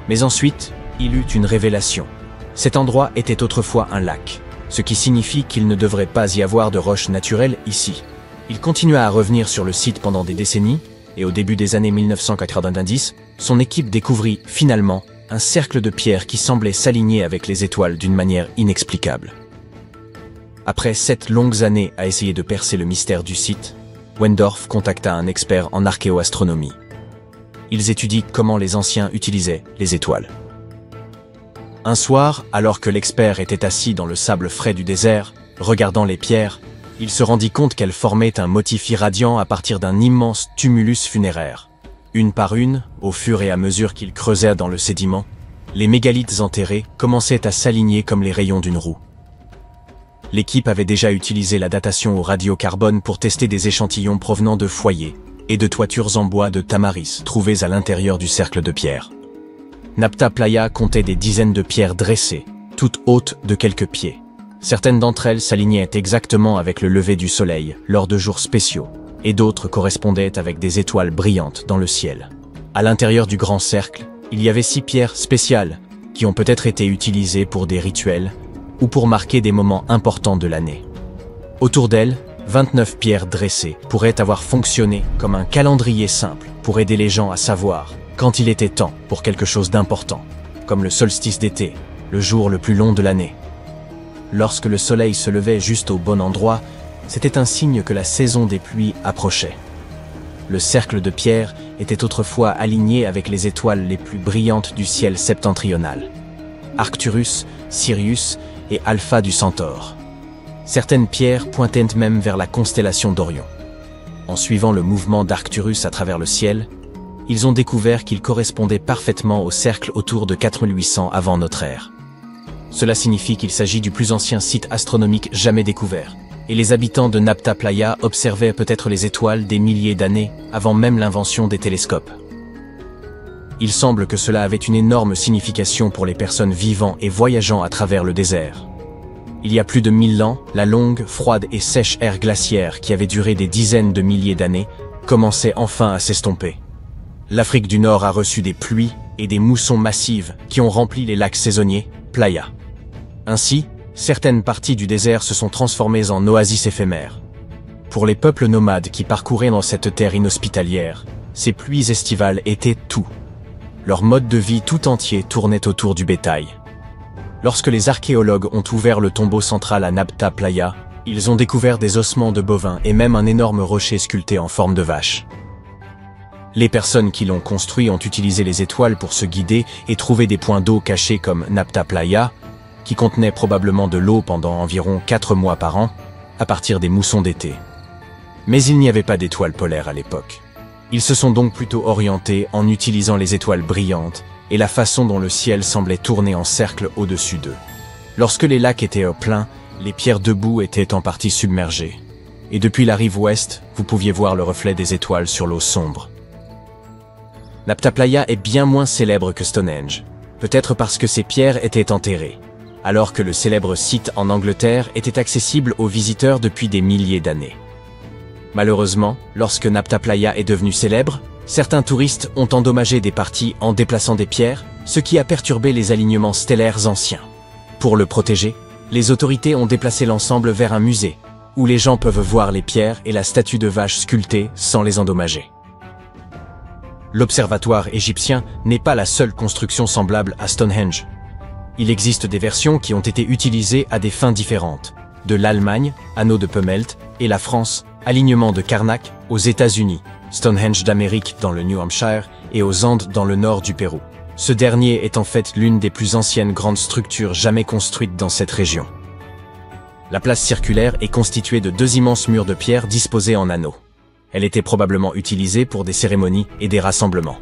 Mais ensuite, il eut une révélation. Cet endroit était autrefois un lac, ce qui signifie qu'il ne devrait pas y avoir de roches naturelles ici. Il continua à revenir sur le site pendant des décennies, et au début des années 1990, son équipe découvrit finalement un cercle de pierres qui semblait s'aligner avec les étoiles d'une manière inexplicable. Après 7 longues années à essayer de percer le mystère du site, Wendorf contacta un expert en archéoastronomie. Ils étudient comment les anciens utilisaient les étoiles. Un soir, alors que l'expert était assis dans le sable frais du désert, regardant les pierres, il se rendit compte qu'elles formaient un motif irradiant à partir d'un immense tumulus funéraire. Une par une, au fur et à mesure qu'ils creusaient dans le sédiment, les mégalithes enterrés commençaient à s'aligner comme les rayons d'une roue. L'équipe avait déjà utilisé la datation au radiocarbone pour tester des échantillons provenant de foyers et de toitures en bois de tamaris trouvées à l'intérieur du cercle de pierre. Nabta Playa comptait des dizaines de pierres dressées, toutes hautes de quelques pieds. Certaines d'entre elles s'alignaient exactement avec le lever du soleil lors de jours spéciaux, et d'autres correspondaient avec des étoiles brillantes dans le ciel. À l'intérieur du grand cercle, il y avait 6 pierres spéciales qui ont peut-être été utilisées pour des rituels ou pour marquer des moments importants de l'année. Autour d'elles, 29 pierres dressées pourraient avoir fonctionné comme un calendrier simple pour aider les gens à savoir quand il était temps pour quelque chose d'important, comme le solstice d'été, le jour le plus long de l'année. Lorsque le soleil se levait juste au bon endroit, c'était un signe que la saison des pluies approchait. Le cercle de pierre était autrefois aligné avec les étoiles les plus brillantes du ciel septentrional. Arcturus, Sirius et Alpha du Centaure. Certaines pierres pointaient même vers la constellation d'Orion. En suivant le mouvement d'Arcturus à travers le ciel, ils ont découvert qu'il correspondait parfaitement au cercle autour de 4800 avant notre ère. Cela signifie qu'il s'agit du plus ancien site astronomique jamais découvert, et les habitants de Nabta Playa observaient peut-être les étoiles des milliers d'années avant même l'invention des télescopes. Il semble que cela avait une énorme signification pour les personnes vivant et voyageant à travers le désert. Il y a plus de 1000 ans, la longue, froide et sèche ère glaciaire qui avait duré des dizaines de milliers d'années commençait enfin à s'estomper. L'Afrique du Nord a reçu des pluies et des moussons massives qui ont rempli les lacs saisonniers, Playa. Ainsi, certaines parties du désert se sont transformées en oasis éphémères. Pour les peuples nomades qui parcouraient dans cette terre inhospitalière, ces pluies estivales étaient tout. Leur mode de vie tout entier tournait autour du bétail. Lorsque les archéologues ont ouvert le tombeau central à Nabta Playa, ils ont découvert des ossements de bovins et même un énorme rocher sculpté en forme de vache. Les personnes qui l'ont construit ont utilisé les étoiles pour se guider et trouver des points d'eau cachés comme Nabta Playa, qui contenaient probablement de l'eau pendant environ 4 mois par an, à partir des moussons d'été. Mais il n'y avait pas d'étoiles polaires à l'époque. Ils se sont donc plutôt orientés en utilisant les étoiles brillantes et la façon dont le ciel semblait tourner en cercle au-dessus d'eux. Lorsque les lacs étaient au plein, les pierres debout étaient en partie submergées. Et depuis la rive ouest, vous pouviez voir le reflet des étoiles sur l'eau sombre. Nabta Playa est bien moins célèbre que Stonehenge, peut-être parce que ces pierres étaient enterrées, alors que le célèbre site en Angleterre était accessible aux visiteurs depuis des milliers d'années. Malheureusement, lorsque Nabta Playa est devenu célèbre, certains touristes ont endommagé des parties en déplaçant des pierres, ce qui a perturbé les alignements stellaires anciens. Pour le protéger, les autorités ont déplacé l'ensemble vers un musée, où les gens peuvent voir les pierres et la statue de vache sculptée sans les endommager. L'observatoire égyptien n'est pas la seule construction semblable à Stonehenge. Il existe des versions qui ont été utilisées à des fins différentes. De l'Allemagne, anneau de Pemelt, et la France, alignement de Karnak, aux États-Unis, Stonehenge d'Amérique dans le New Hampshire et aux Andes dans le nord du Pérou. Ce dernier est en fait l'une des plus anciennes grandes structures jamais construites dans cette région. La place circulaire est constituée de 2 immenses murs de pierre disposés en anneaux. Elle était probablement utilisée pour des cérémonies et des rassemblements.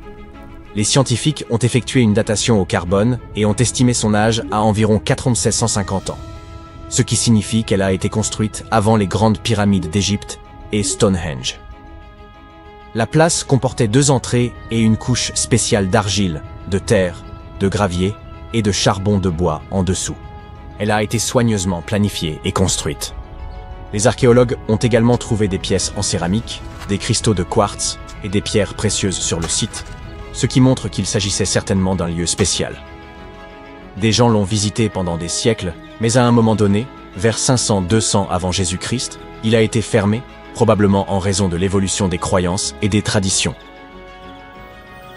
Les scientifiques ont effectué une datation au carbone et ont estimé son âge à environ 4750 ans, ce qui signifie qu'elle a été construite avant les grandes pyramides d'Égypte et Stonehenge. La place comportait 2 entrées et une couche spéciale d'argile, de terre, de gravier et de charbon de bois en dessous. Elle a été soigneusement planifiée et construite. Les archéologues ont également trouvé des pièces en céramique, des cristaux de quartz et des pierres précieuses sur le site, ce qui montre qu'il s'agissait certainement d'un lieu spécial. Des gens l'ont visité pendant des siècles, mais à un moment donné, vers 500-200 avant Jésus-Christ, il a été fermé, probablement en raison de l'évolution des croyances et des traditions.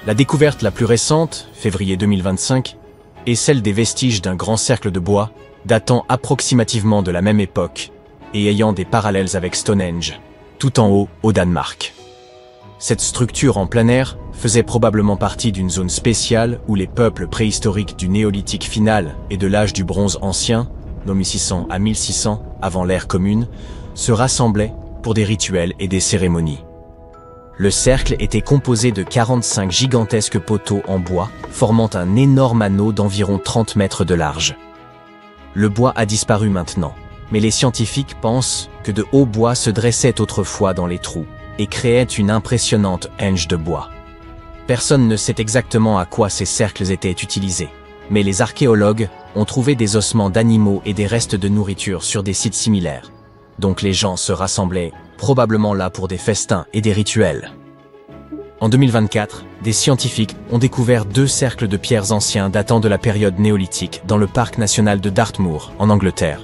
La découverte la plus récente, février 2025, est celle des vestiges d'un grand cercle de bois datant approximativement de la même époque et ayant des parallèles avec Stonehenge, tout en haut au Danemark. Cette structure en plein air faisait probablement partie d'une zone spéciale où les peuples préhistoriques du néolithique final et de l'âge du bronze ancien, nommé 600 à 1600 avant l'ère commune, se rassemblaient pour des rituels et des cérémonies. Le cercle était composé de 45 gigantesques poteaux en bois, formant un énorme anneau d'environ 30 mètres de large. Le bois a disparu maintenant, mais les scientifiques pensent que de hauts bois se dressaient autrefois dans les trous et créaient une impressionnante henge de bois. Personne ne sait exactement à quoi ces cercles étaient utilisés, mais les archéologues ont trouvé des ossements d'animaux et des restes de nourriture sur des sites similaires. Donc les gens se rassemblaient probablement là pour des festins et des rituels. En 2024, des scientifiques ont découvert 2 cercles de pierres anciens datant de la période néolithique dans le parc national de Dartmoor, en Angleterre.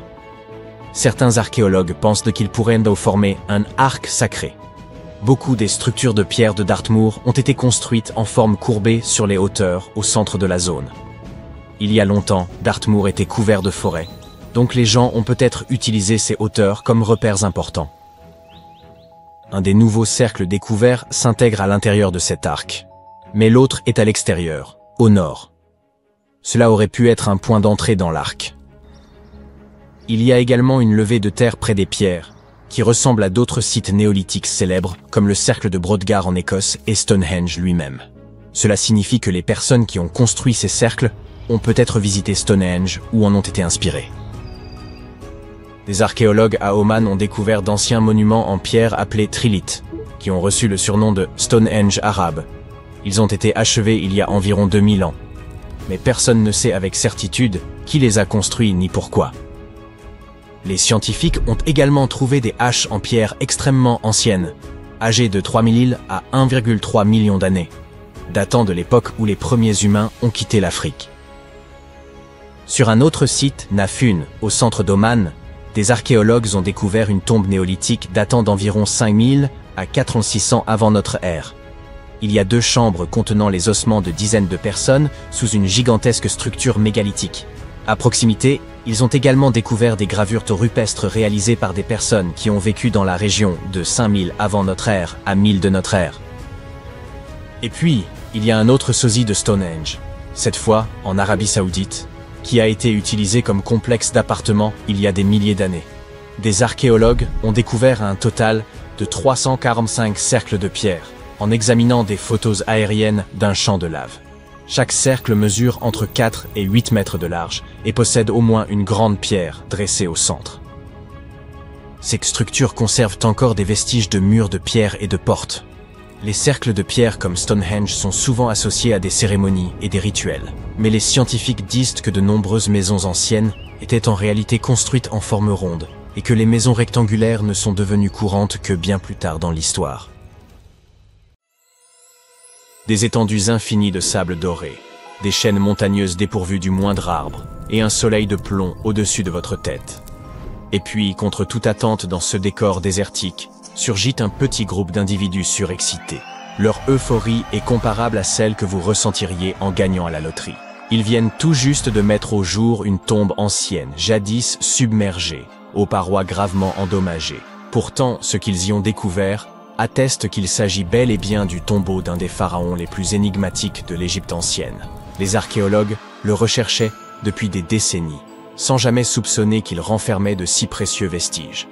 Certains archéologues pensent qu'ils pourraient former un arc sacré. Beaucoup des structures de pierre de Dartmoor ont été construites en forme courbée sur les hauteurs au centre de la zone. Il y a longtemps, Dartmoor était couvert de forêts, donc les gens ont peut-être utilisé ces hauteurs comme repères importants. Un des nouveaux cercles découverts s'intègre à l'intérieur de cet arc, mais l'autre est à l'extérieur, au nord. Cela aurait pu être un point d'entrée dans l'arc. Il y a également une levée de terre près des pierres, qui ressemble à d'autres sites néolithiques célèbres, comme le cercle de Brodgar en Écosse et Stonehenge lui-même. Cela signifie que les personnes qui ont construit ces cercles ont peut-être visité Stonehenge ou en ont été inspirées. Des archéologues à Oman ont découvert d'anciens monuments en pierre appelés trilithes, qui ont reçu le surnom de Stonehenge arabe. Ils ont été achevés il y a environ 2000 ans. Mais personne ne sait avec certitude qui les a construits ni pourquoi. Les scientifiques ont également trouvé des haches en pierre extrêmement anciennes, âgées de 3000 à 1,3 million d'années, datant de l'époque où les premiers humains ont quitté l'Afrique. Sur un autre site, Nafun, au centre d'Oman, des archéologues ont découvert une tombe néolithique datant d'environ 5000 à 4600 avant notre ère. Il y a 2 chambres contenant les ossements de dizaines de personnes sous une gigantesque structure mégalithique. À proximité, ils ont également découvert des gravures rupestres réalisées par des personnes qui ont vécu dans la région de 5000 avant notre ère à 1000 de notre ère. Et puis, il y a un autre sosie de Stonehenge, cette fois en Arabie Saoudite, qui a été utilisé comme complexe d'appartements il y a des milliers d'années. Des archéologues ont découvert un total de 345 cercles de pierre, en examinant des photos aériennes d'un champ de lave. Chaque cercle mesure entre 4 et 8 mètres de large et possède au moins une grande pierre dressée au centre. Ces structures conservent encore des vestiges de murs de pierre et de portes. Les cercles de pierre comme Stonehenge sont souvent associés à des cérémonies et des rituels. Mais les scientifiques disent que de nombreuses maisons anciennes étaient en réalité construites en forme ronde et que les maisons rectangulaires ne sont devenues courantes que bien plus tard dans l'histoire. Des étendues infinies de sable doré, des chaînes montagneuses dépourvues du moindre arbre et un soleil de plomb au-dessus de votre tête. Et puis, contre toute attente dans ce décor désertique, surgit un petit groupe d'individus surexcités. Leur euphorie est comparable à celle que vous ressentiriez en gagnant à la loterie. Ils viennent tout juste de mettre au jour une tombe ancienne, jadis submergée, aux parois gravement endommagées. Pourtant, ce qu'ils y ont découvert atteste qu'il s'agit bel et bien du tombeau d'un des pharaons les plus énigmatiques de l'Égypte ancienne. Les archéologues le recherchaient depuis des décennies, sans jamais soupçonner qu'il renfermait de si précieux vestiges.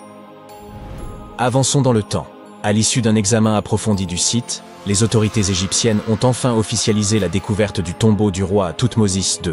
Avançons dans le temps. À l'issue d'un examen approfondi du site, les autorités égyptiennes ont enfin officialisé la découverte du tombeau du roi Thoutmôsis II.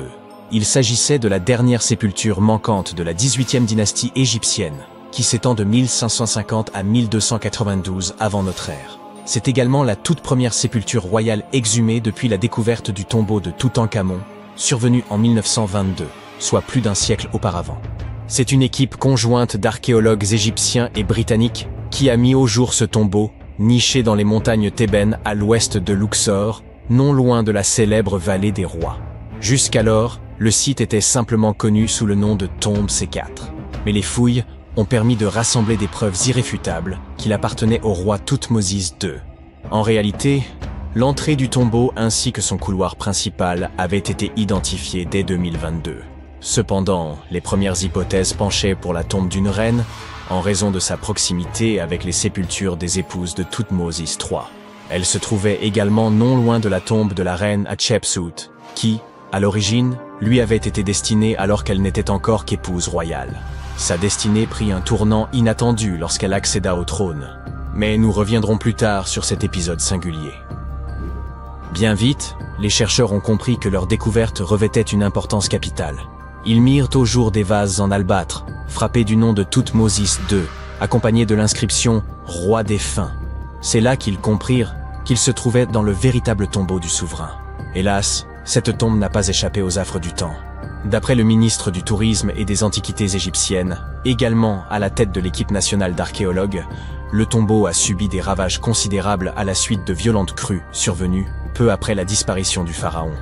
Il s'agissait de la dernière sépulture manquante de la 18e dynastie égyptienne, qui s'étend de 1550 à 1292 avant notre ère. C'est également la toute première sépulture royale exhumée depuis la découverte du tombeau de Toutankhamon, survenue en 1922, soit plus d'un siècle auparavant. C'est une équipe conjointe d'archéologues égyptiens et britanniques qui a mis au jour ce tombeau, niché dans les montagnes thébaines à l'ouest de Luxor, non loin de la célèbre vallée des rois. Jusqu'alors, le site était simplement connu sous le nom de tombe C4. Mais les fouilles ont permis de rassembler des preuves irréfutables qu'il appartenait au roi Thoutmôsis II. En réalité, l'entrée du tombeau ainsi que son couloir principal avaient été identifiés dès 2022. Cependant, les premières hypothèses penchaient pour la tombe d'une reine, en raison de sa proximité avec les sépultures des épouses de Thoutmôsis III. Elle se trouvait également non loin de la tombe de la reine Hatshepsut, qui, à l'origine, lui avait été destinée alors qu'elle n'était encore qu'épouse royale. Sa destinée prit un tournant inattendu lorsqu'elle accéda au trône. Mais nous reviendrons plus tard sur cet épisode singulier. Bien vite, les chercheurs ont compris que leur découverte revêtait une importance capitale. Ils mirent au jour des vases en albâtre, frappés du nom de Thoutmôsis II, accompagnés de l'inscription « Roi défunt ». C'est là qu'ils comprirent qu'ils se trouvaient dans le véritable tombeau du souverain. Hélas, cette tombe n'a pas échappé aux affres du temps. D'après le ministre du Tourisme et des Antiquités égyptiennes, également à la tête de l'équipe nationale d'archéologues, le tombeau a subi des ravages considérables à la suite de violentes crues survenues peu après la disparition du pharaon.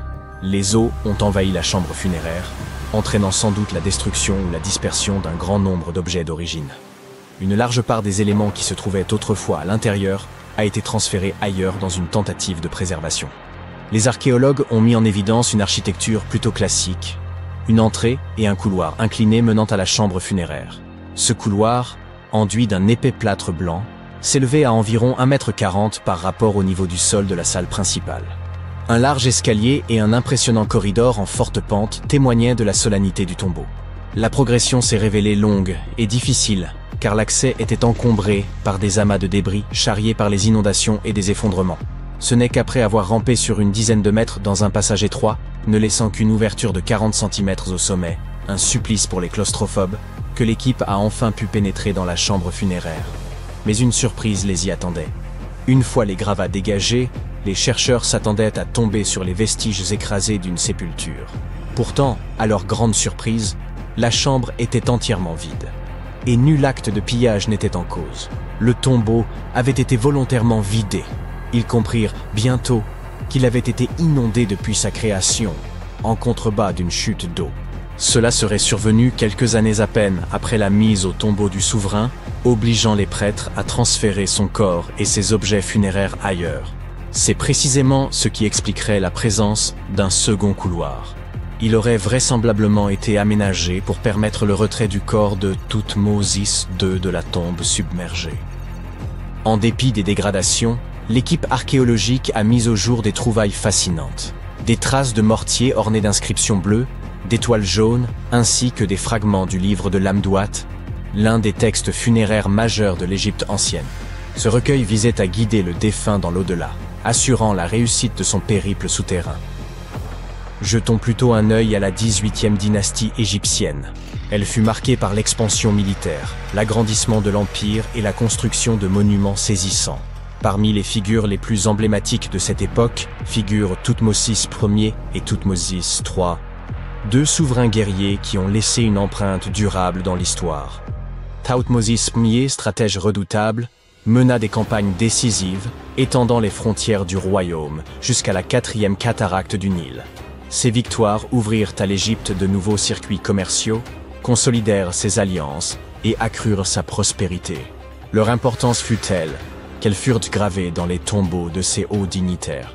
Les eaux ont envahi la chambre funéraire, entraînant sans doute la destruction ou la dispersion d'un grand nombre d'objets d'origine. Une large part des éléments qui se trouvaient autrefois à l'intérieur a été transférée ailleurs dans une tentative de préservation. Les archéologues ont mis en évidence une architecture plutôt classique, une entrée et un couloir incliné menant à la chambre funéraire. Ce couloir, enduit d'un épais plâtre blanc, s'élevait à environ 1,40 m par rapport au niveau du sol de la salle principale. Un large escalier et un impressionnant corridor en forte pente témoignaient de la solennité du tombeau. La progression s'est révélée longue et difficile, car l'accès était encombré par des amas de débris charriés par les inondations et des effondrements. Ce n'est qu'après avoir rampé sur une dizaine de mètres dans un passage étroit, ne laissant qu'une ouverture de 40 cm au sommet, un supplice pour les claustrophobes, que l'équipe a enfin pu pénétrer dans la chambre funéraire. Mais une surprise les y attendait. Une fois les gravats dégagés, les chercheurs s'attendaient à tomber sur les vestiges écrasés d'une sépulture. Pourtant, à leur grande surprise, la chambre était entièrement vide. Et nul acte de pillage n'était en cause. Le tombeau avait été volontairement vidé. Ils comprirent bientôt qu'il avait été inondé depuis sa création, en contrebas d'une chute d'eau. Cela serait survenu quelques années à peine après la mise au tombeau du souverain, obligeant les prêtres à transférer son corps et ses objets funéraires ailleurs. C'est précisément ce qui expliquerait la présence d'un second couloir. Il aurait vraisemblablement été aménagé pour permettre le retrait du corps de Thoutmôsis II de la tombe submergée. En dépit des dégradations, l'équipe archéologique a mis au jour des trouvailles fascinantes. Des traces de mortier ornées d'inscriptions bleues, d'étoiles jaunes, ainsi que des fragments du livre de l'Amduat, l'un des textes funéraires majeurs de l'Égypte ancienne. Ce recueil visait à guider le défunt dans l'au-delà, assurant la réussite de son périple souterrain. Jetons plutôt un œil à la 18e dynastie égyptienne. Elle fut marquée par l'expansion militaire, l'agrandissement de l'empire et la construction de monuments saisissants. Parmi les figures les plus emblématiques de cette époque figurent Thoutmôsis Ier et Thoutmôsis III, deux souverains guerriers qui ont laissé une empreinte durable dans l'histoire. Thoutmôsis Ier, stratège redoutable, mena des campagnes décisives, étendant les frontières du royaume jusqu'à la 4e cataracte du Nil. Ces victoires ouvrirent à l'Égypte de nouveaux circuits commerciaux, consolidèrent ses alliances et accrurent sa prospérité. Leur importance fut telle qu'elles furent gravées dans les tombeaux de ces hauts dignitaires.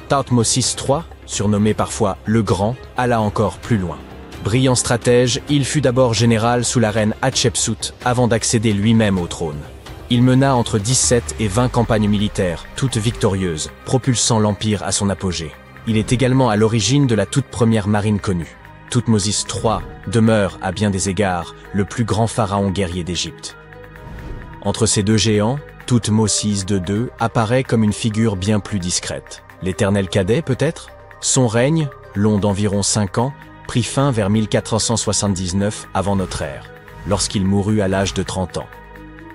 Thoutmôsis III, surnommé parfois le Grand, alla encore plus loin. Brillant stratège, il fut d'abord général sous la reine Hatshepsut avant d'accéder lui-même au trône. Il mena entre 17 et 20 campagnes militaires, toutes victorieuses, propulsant l'empire à son apogée. Il est également à l'origine de la toute première marine connue. Thoutmôsis III demeure, à bien des égards, le plus grand pharaon guerrier d'Égypte. Entre ces deux géants, Thoutmôsis II apparaît comme une figure bien plus discrète. L'éternel cadet, peut-être? Son règne, long d'environ 5 ans, prit fin vers 1479 avant notre ère, lorsqu'il mourut à l'âge de 30 ans.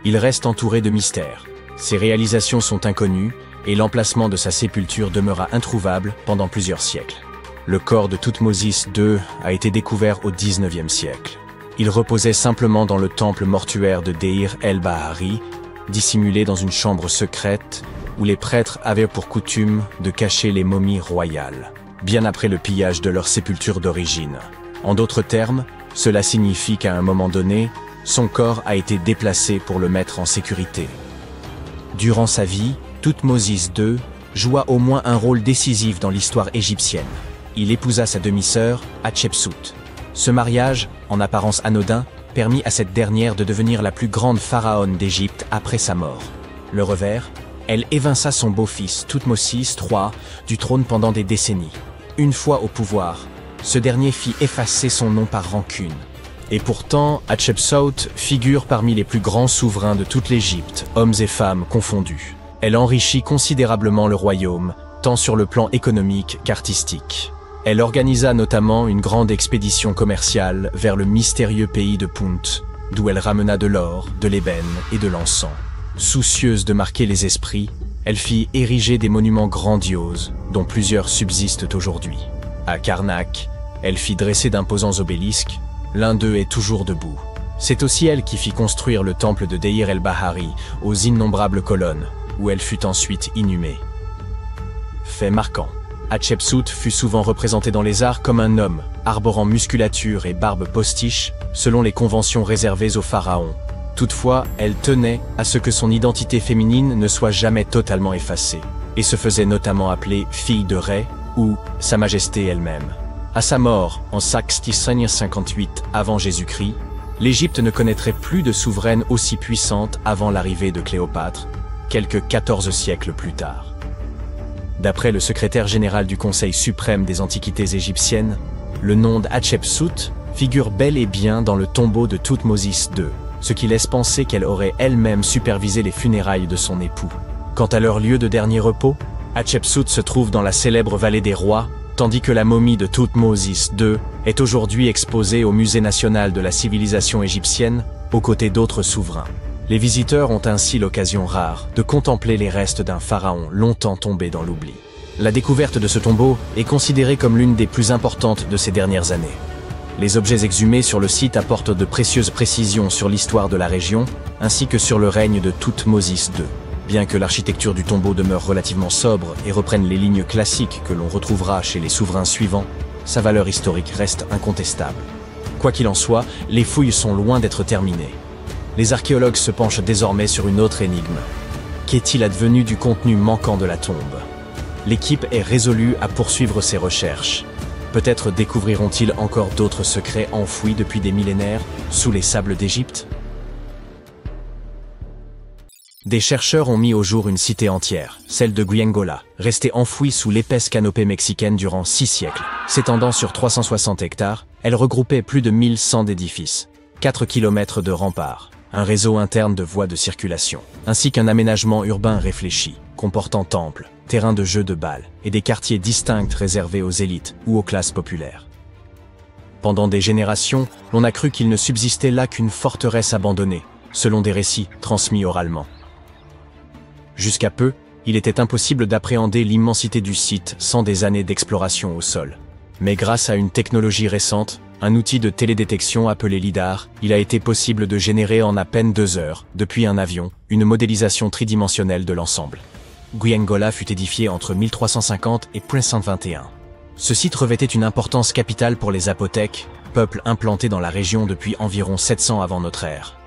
Il reste entouré de mystères. Ses réalisations sont inconnues et l'emplacement de sa sépulture demeura introuvable pendant plusieurs siècles. Le corps de Thoutmôsis II a été découvert au XIXe siècle. Il reposait simplement dans le temple mortuaire de Deir el-Bahari, dissimulé dans une chambre secrète où les prêtres avaient pour coutume de cacher les momies royales, bien après le pillage de leur sépulture d'origine. En d'autres termes, cela signifie qu'à un moment donné, son corps a été déplacé pour le mettre en sécurité. Durant sa vie, Thoutmôsis II joua au moins un rôle décisif dans l'histoire égyptienne. Il épousa sa demi-sœur, Hatshepsut. Ce mariage, en apparence anodin, permit à cette dernière de devenir la plus grande pharaone d'Égypte après sa mort. Le revers, elle évinça son beau-fils, Thoutmôsis III, du trône pendant des décennies. Une fois au pouvoir, ce dernier fit effacer son nom par rancune. Et pourtant, Hatshepsut figure parmi les plus grands souverains de toute l'Égypte, hommes et femmes confondus. Elle enrichit considérablement le royaume, tant sur le plan économique qu'artistique. Elle organisa notamment une grande expédition commerciale vers le mystérieux pays de Punt, d'où elle ramena de l'or, de l'ébène et de l'encens. Soucieuse de marquer les esprits, elle fit ériger des monuments grandioses, dont plusieurs subsistent aujourd'hui. À Karnak, elle fit dresser d'imposants obélisques, l'un d'eux est toujours debout. C'est aussi elle qui fit construire le temple de Deir el-Bahari, aux innombrables colonnes, où elle fut ensuite inhumée. Fait marquant. Hatshepsut fut souvent représentée dans les arts comme un homme, arborant musculature et barbe postiche, selon les conventions réservées aux pharaons. Toutefois, elle tenait à ce que son identité féminine ne soit jamais totalement effacée, et se faisait notamment appeler fille de Ré ou Sa Majesté elle-même. À sa mort, en 658 avant Jésus-Christ, l'Égypte ne connaîtrait plus de souveraine aussi puissante avant l'arrivée de Cléopâtre, quelques 14 siècles plus tard. D'après le secrétaire général du Conseil suprême des antiquités égyptiennes, le nom d'Hatshepsut figure bel et bien dans le tombeau de Thoutmôsis II, ce qui laisse penser qu'elle aurait elle-même supervisé les funérailles de son époux. Quant à leur lieu de dernier repos, Hatshepsut se trouve dans la célèbre vallée des rois, tandis que la momie de Thoutmôsis II est aujourd'hui exposée au Musée national de la civilisation égyptienne, aux côtés d'autres souverains. Les visiteurs ont ainsi l'occasion rare de contempler les restes d'un pharaon longtemps tombé dans l'oubli. La découverte de ce tombeau est considérée comme l'une des plus importantes de ces dernières années. Les objets exhumés sur le site apportent de précieuses précisions sur l'histoire de la région, ainsi que sur le règne de Thoutmôsis II. Bien que l'architecture du tombeau demeure relativement sobre et reprenne les lignes classiques que l'on retrouvera chez les souverains suivants, sa valeur historique reste incontestable. Quoi qu'il en soit, les fouilles sont loin d'être terminées. Les archéologues se penchent désormais sur une autre énigme. Qu'est-il advenu du contenu manquant de la tombe? L'équipe est résolue à poursuivre ses recherches. Peut-être découvriront-ils encore d'autres secrets enfouis depuis des millénaires sous les sables d'Égypte? Des chercheurs ont mis au jour une cité entière, celle de Guyengola, restée enfouie sous l'épaisse canopée mexicaine durant 6 siècles. S'étendant sur 360 hectares, Elle regroupait plus de 1100 édifices, 4 km de remparts, un réseau interne de voies de circulation, ainsi qu'un aménagement urbain réfléchi, comportant temples, terrains de jeux de balles et des quartiers distincts réservés aux élites ou aux classes populaires. Pendant des générations, l'on a cru qu'il ne subsistait là qu'une forteresse abandonnée, selon des récits transmis oralement. Jusqu'à peu, il était impossible d'appréhender l'immensité du site sans des années d'exploration au sol. Mais grâce à une technologie récente, un outil de télédétection appelé LIDAR, il a été possible de générer en à peine 2 heures, depuis un avion, une modélisation tridimensionnelle de l'ensemble. Gwiengola fut édifié entre 1350 et 1121. Ce site revêtait une importance capitale pour les Zapotèques, peuple implanté dans la région depuis environ 700 avant notre ère.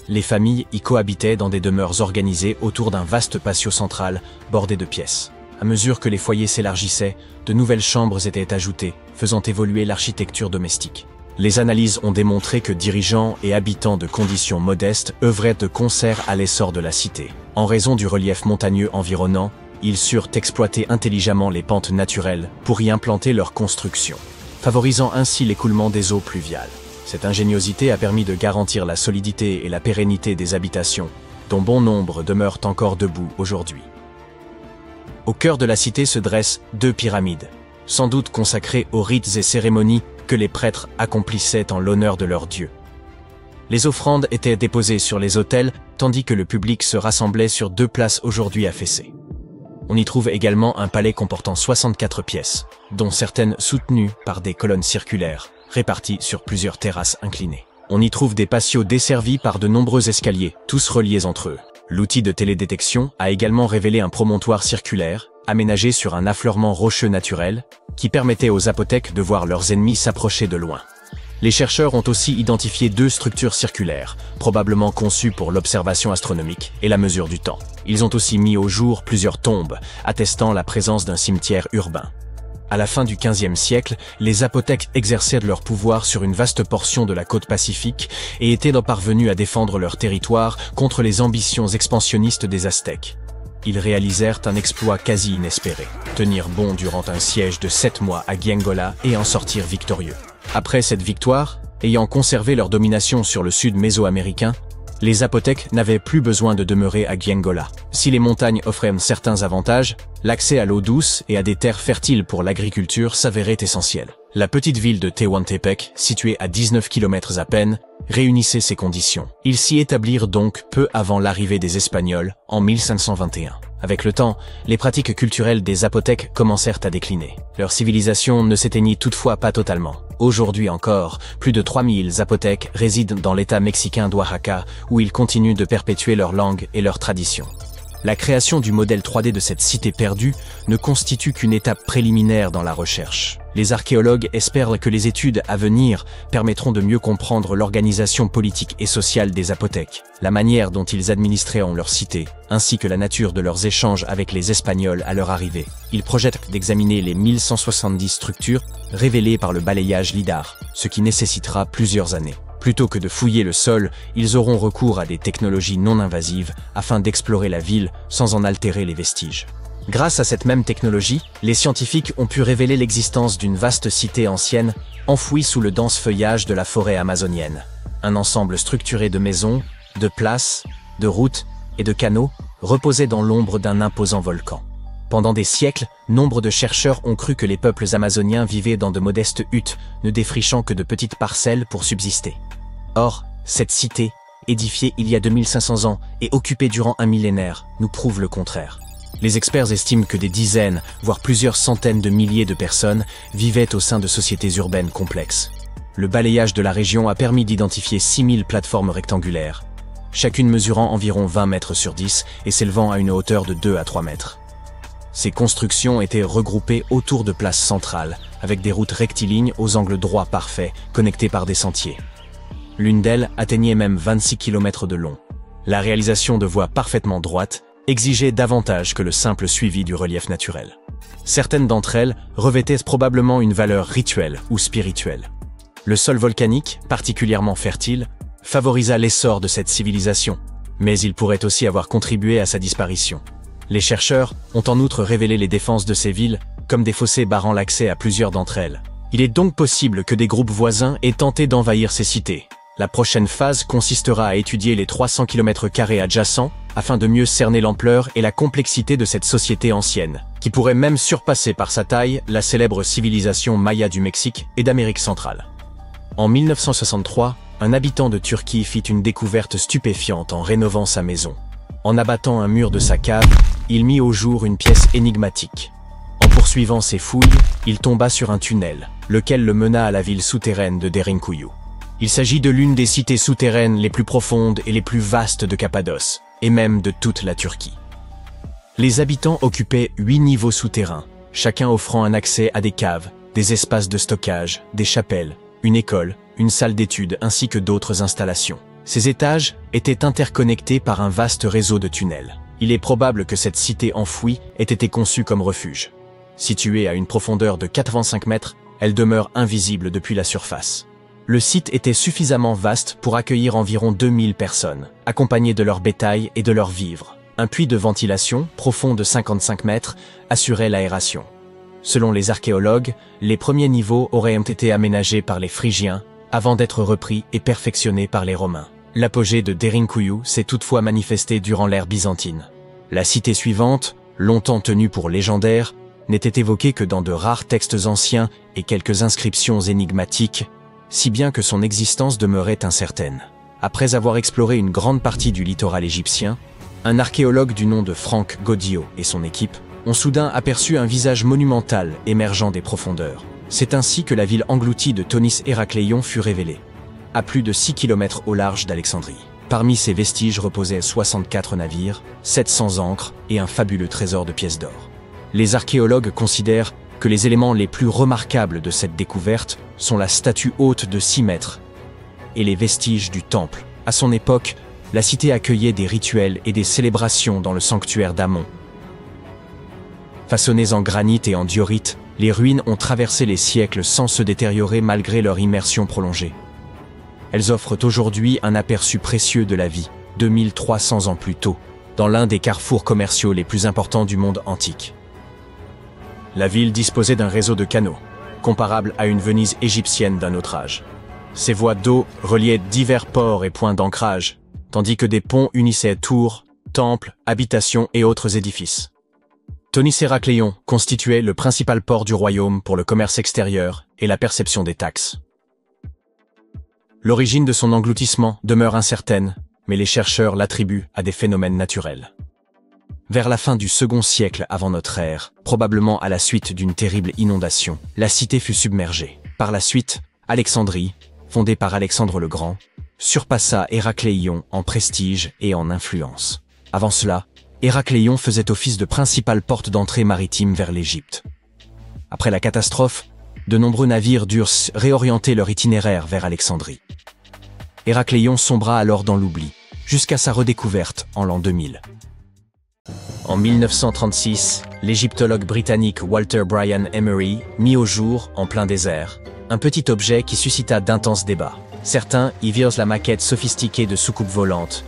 Les familles y cohabitaient dans des demeures organisées autour d'un vaste patio central bordé de pièces. À mesure que les foyers s'élargissaient, de nouvelles chambres étaient ajoutées, faisant évoluer l'architecture domestique. Les analyses ont démontré que dirigeants et habitants de conditions modestes œuvraient de concert à l'essor de la cité. En raison du relief montagneux environnant, ils surent exploiter intelligemment les pentes naturelles pour y implanter leurs constructions, favorisant ainsi l'écoulement des eaux pluviales. Cette ingéniosité a permis de garantir la solidité et la pérennité des habitations, dont bon nombre demeurent encore debout aujourd'hui. Au cœur de la cité se dressent 2 pyramides, sans doute consacrées aux rites et cérémonies que les prêtres accomplissaient en l'honneur de leurs dieux. Les offrandes étaient déposées sur les autels, tandis que le public se rassemblait sur 2 places aujourd'hui affaissées. On y trouve également un palais comportant 64 pièces, dont certaines soutenues par des colonnes circulaires, réparties sur plusieurs terrasses inclinées. On y trouve des patios desservis par de nombreux escaliers, tous reliés entre eux. L'outil de télédétection a également révélé un promontoire circulaire, aménagé sur un affleurement rocheux naturel, qui permettait aux Zapotèques de voir leurs ennemis s'approcher de loin. Les chercheurs ont aussi identifié 2 structures circulaires, probablement conçues pour l'observation astronomique et la mesure du temps. Ils ont aussi mis au jour plusieurs tombes, attestant la présence d'un cimetière urbain. À la fin du XVe siècle, les Zapotèques exerçaient leur pouvoir sur une vaste portion de la côte pacifique et étaient parvenus à défendre leur territoire contre les ambitions expansionnistes des Aztèques. Ils réalisèrent un exploit quasi inespéré, tenir bon durant un siège de 7 mois à Gwiengola et en sortir victorieux. Après cette victoire, ayant conservé leur domination sur le sud mésoaméricain, les Zapotèques n'avaient plus besoin de demeurer à Gwiengola. Si les montagnes offraient certains avantages, l'accès à l'eau douce et à des terres fertiles pour l'agriculture s'avérait essentiel. La petite ville de Tehuantepec, située à 19 km à peine, réunissait ces conditions. Ils s'y établirent donc peu avant l'arrivée des Espagnols, en 1521. Avec le temps, les pratiques culturelles des Zapotèques commencèrent à décliner. Leur civilisation ne s'éteignit toutefois pas totalement. Aujourd'hui encore, plus de 3000 Zapotèques résident dans l'état mexicain d'Oaxaca, où ils continuent de perpétuer leur langue et leurs traditions. La création du modèle 3D de cette cité perdue ne constitue qu'une étape préliminaire dans la recherche. Les archéologues espèrent que les études à venir permettront de mieux comprendre l'organisation politique et sociale des Zapotèques, la manière dont ils administraient leur cité, ainsi que la nature de leurs échanges avec les Espagnols à leur arrivée. Ils projettent d'examiner les 1170 structures révélées par le balayage LIDAR, ce qui nécessitera plusieurs années. Plutôt que de fouiller le sol, ils auront recours à des technologies non invasives afin d'explorer la ville sans en altérer les vestiges. Grâce à cette même technologie, les scientifiques ont pu révéler l'existence d'une vaste cité ancienne enfouie sous le dense feuillage de la forêt amazonienne. Un ensemble structuré de maisons, de places, de routes et de canaux reposait dans l'ombre d'un imposant volcan. Pendant des siècles, nombre de chercheurs ont cru que les peuples amazoniens vivaient dans de modestes huttes, ne défrichant que de petites parcelles pour subsister. Or, cette cité, édifiée il y a 2500 ans et occupée durant un millénaire, nous prouve le contraire. Les experts estiment que des dizaines, voire plusieurs centaines de milliers de personnes vivaient au sein de sociétés urbaines complexes. Le balayage de la région a permis d'identifier 6000 plateformes rectangulaires, chacune mesurant environ 20 mètres sur 10 et s'élevant à une hauteur de 2 à 3 mètres. Ces constructions étaient regroupées autour de places centrales, avec des routes rectilignes aux angles droits parfaits, connectées par des sentiers. L'une d'elles atteignait même 26 km de long. La réalisation de voies parfaitement droites exigeait davantage que le simple suivi du relief naturel. Certaines d'entre elles revêtaient probablement une valeur rituelle ou spirituelle. Le sol volcanique, particulièrement fertile, favorisa l'essor de cette civilisation, mais il pourrait aussi avoir contribué à sa disparition. Les chercheurs ont en outre révélé les défenses de ces villes comme des fossés barrant l'accès à plusieurs d'entre elles. Il est donc possible que des groupes voisins aient tenté d'envahir ces cités. La prochaine phase consistera à étudier les 300 km² adjacents afin de mieux cerner l'ampleur et la complexité de cette société ancienne, qui pourrait même surpasser par sa taille la célèbre civilisation maya du Mexique et d'Amérique centrale. En 1963, un habitant de Turquie fit une découverte stupéfiante en rénovant sa maison. En abattant un mur de sa cave, il mit au jour une pièce énigmatique. En poursuivant ses fouilles, il tomba sur un tunnel, lequel le mena à la ville souterraine de Derinkuyu. Il s'agit de l'une des cités souterraines les plus profondes et les plus vastes de Cappadoce, et même de toute la Turquie. Les habitants occupaient 8 niveaux souterrains, chacun offrant un accès à des caves, des espaces de stockage, des chapelles, une école, une salle d'études ainsi que d'autres installations. Ces étages étaient interconnectés par un vaste réseau de tunnels. Il est probable que cette cité enfouie ait été conçue comme refuge. Située à une profondeur de 85 mètres, elle demeure invisible depuis la surface. Le site était suffisamment vaste pour accueillir environ 2000 personnes, accompagnées de leur bétail et de leurs vivres. Un puits de ventilation, profond de 55 mètres, assurait l'aération. Selon les archéologues, les premiers niveaux auraient été aménagés par les Phrygiens avant d'être repris et perfectionnés par les Romains. L'apogée de Derinkuyu s'est toutefois manifesté durant l'ère byzantine. La cité suivante, longtemps tenue pour légendaire, n'était évoquée que dans de rares textes anciens et quelques inscriptions énigmatiques, si bien que son existence demeurait incertaine. Après avoir exploré une grande partie du littoral égyptien, un archéologue du nom de Frank Goddio et son équipe ont soudain aperçu un visage monumental émergeant des profondeurs. C'est ainsi que la ville engloutie de Thonis Héracléion fut révélée, à plus de 6 km au large d'Alexandrie. Parmi ces vestiges reposaient 64 navires, 700 ancres et un fabuleux trésor de pièces d'or. Les archéologues considèrent que les éléments les plus remarquables de cette découverte sont la statue haute de 6 mètres et les vestiges du temple. À son époque, la cité accueillait des rituels et des célébrations dans le sanctuaire d'Amon. Façonnées en granit et en diorite, les ruines ont traversé les siècles sans se détériorer malgré leur immersion prolongée. Elles offrent aujourd'hui un aperçu précieux de la vie, 2300 ans plus tôt, dans l'un des carrefours commerciaux les plus importants du monde antique. La ville disposait d'un réseau de canaux, comparable à une Venise égyptienne d'un autre âge. Ces voies d'eau reliaient divers ports et points d'ancrage, tandis que des ponts unissaient tours, temples, habitations et autres édifices. Thonis Héracléion constituait le principal port du royaume pour le commerce extérieur et la perception des taxes. L'origine de son engloutissement demeure incertaine, mais les chercheurs l'attribuent à des phénomènes naturels. Vers la fin du second siècle avant notre ère, probablement à la suite d'une terrible inondation, la cité fut submergée. Par la suite, Alexandrie, fondée par Alexandre le Grand, surpassa Héracléion en prestige et en influence. Avant cela, Héracléion faisait office de principale porte d'entrée maritime vers l'Égypte. Après la catastrophe, de nombreux navires durent réorienter leur itinéraire vers Alexandrie. Héracléion sombra alors dans l'oubli, jusqu'à sa redécouverte en l'an 2000. En 1936, l'égyptologue britannique Walter Bryan Emery mit au jour, en plein désert, un petit objet qui suscita d'intenses débats. Certains y virent la maquette sophistiquée de soucoupes volantes,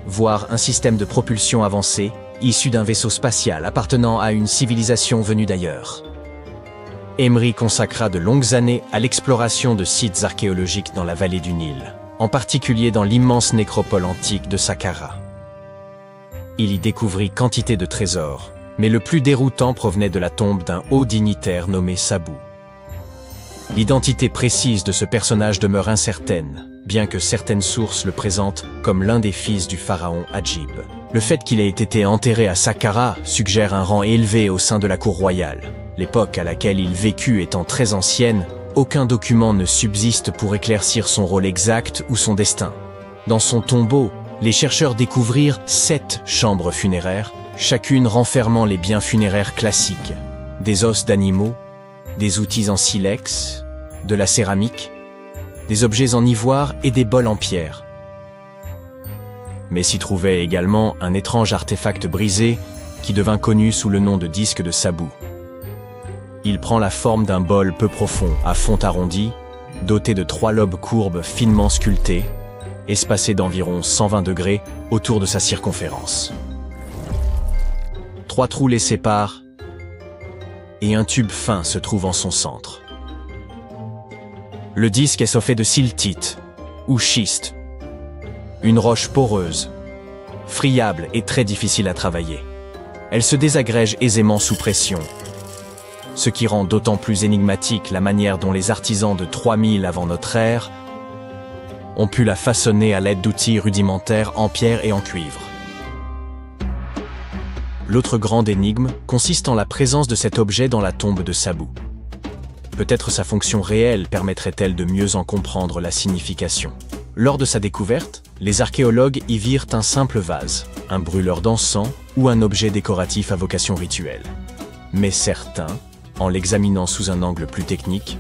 voire un système de propulsion avancé, issu d'un vaisseau spatial appartenant à une civilisation venue d'ailleurs. Emery consacra de longues années à l'exploration de sites archéologiques dans la vallée du Nil, en particulier dans l'immense nécropole antique de Saqqara. Il y découvrit quantité de trésors, mais le plus déroutant provenait de la tombe d'un haut dignitaire nommé Sabou. L'identité précise de ce personnage demeure incertaine, bien que certaines sources le présentent comme l'un des fils du pharaon Hadjib. Le fait qu'il ait été enterré à Saqqara suggère un rang élevé au sein de la cour royale. L'époque à laquelle il vécut étant très ancienne, aucun document ne subsiste pour éclaircir son rôle exact ou son destin. Dans son tombeau, les chercheurs découvrirent 7 chambres funéraires, chacune renfermant les biens funéraires classiques, des os d'animaux, des outils en silex, de la céramique, des objets en ivoire et des bols en pierre. Mais s'y trouvait également un étrange artefact brisé qui devint connu sous le nom de disque de Sabou. Il prend la forme d'un bol peu profond, à fond arrondi, doté de 3 lobes courbes finement sculptés, espacés d'environ 120 degrés autour de sa circonférence. 3 trous les séparent et un tube fin se trouve en son centre. Le disque est fait de siltite, ou schiste, une roche poreuse, friable et très difficile à travailler. Elle se désagrège aisément sous pression, ce qui rend d'autant plus énigmatique la manière dont les artisans de 3000 avant notre ère ont pu la façonner à l'aide d'outils rudimentaires en pierre et en cuivre. L'autre grande énigme consiste en la présence de cet objet dans la tombe de Sabu. Peut-être sa fonction réelle permettrait-elle de mieux en comprendre la signification. Lors de sa découverte, les archéologues y virent un simple vase, un brûleur d'encens ou un objet décoratif à vocation rituelle. Mais certains, en l'examinant sous un angle plus technique,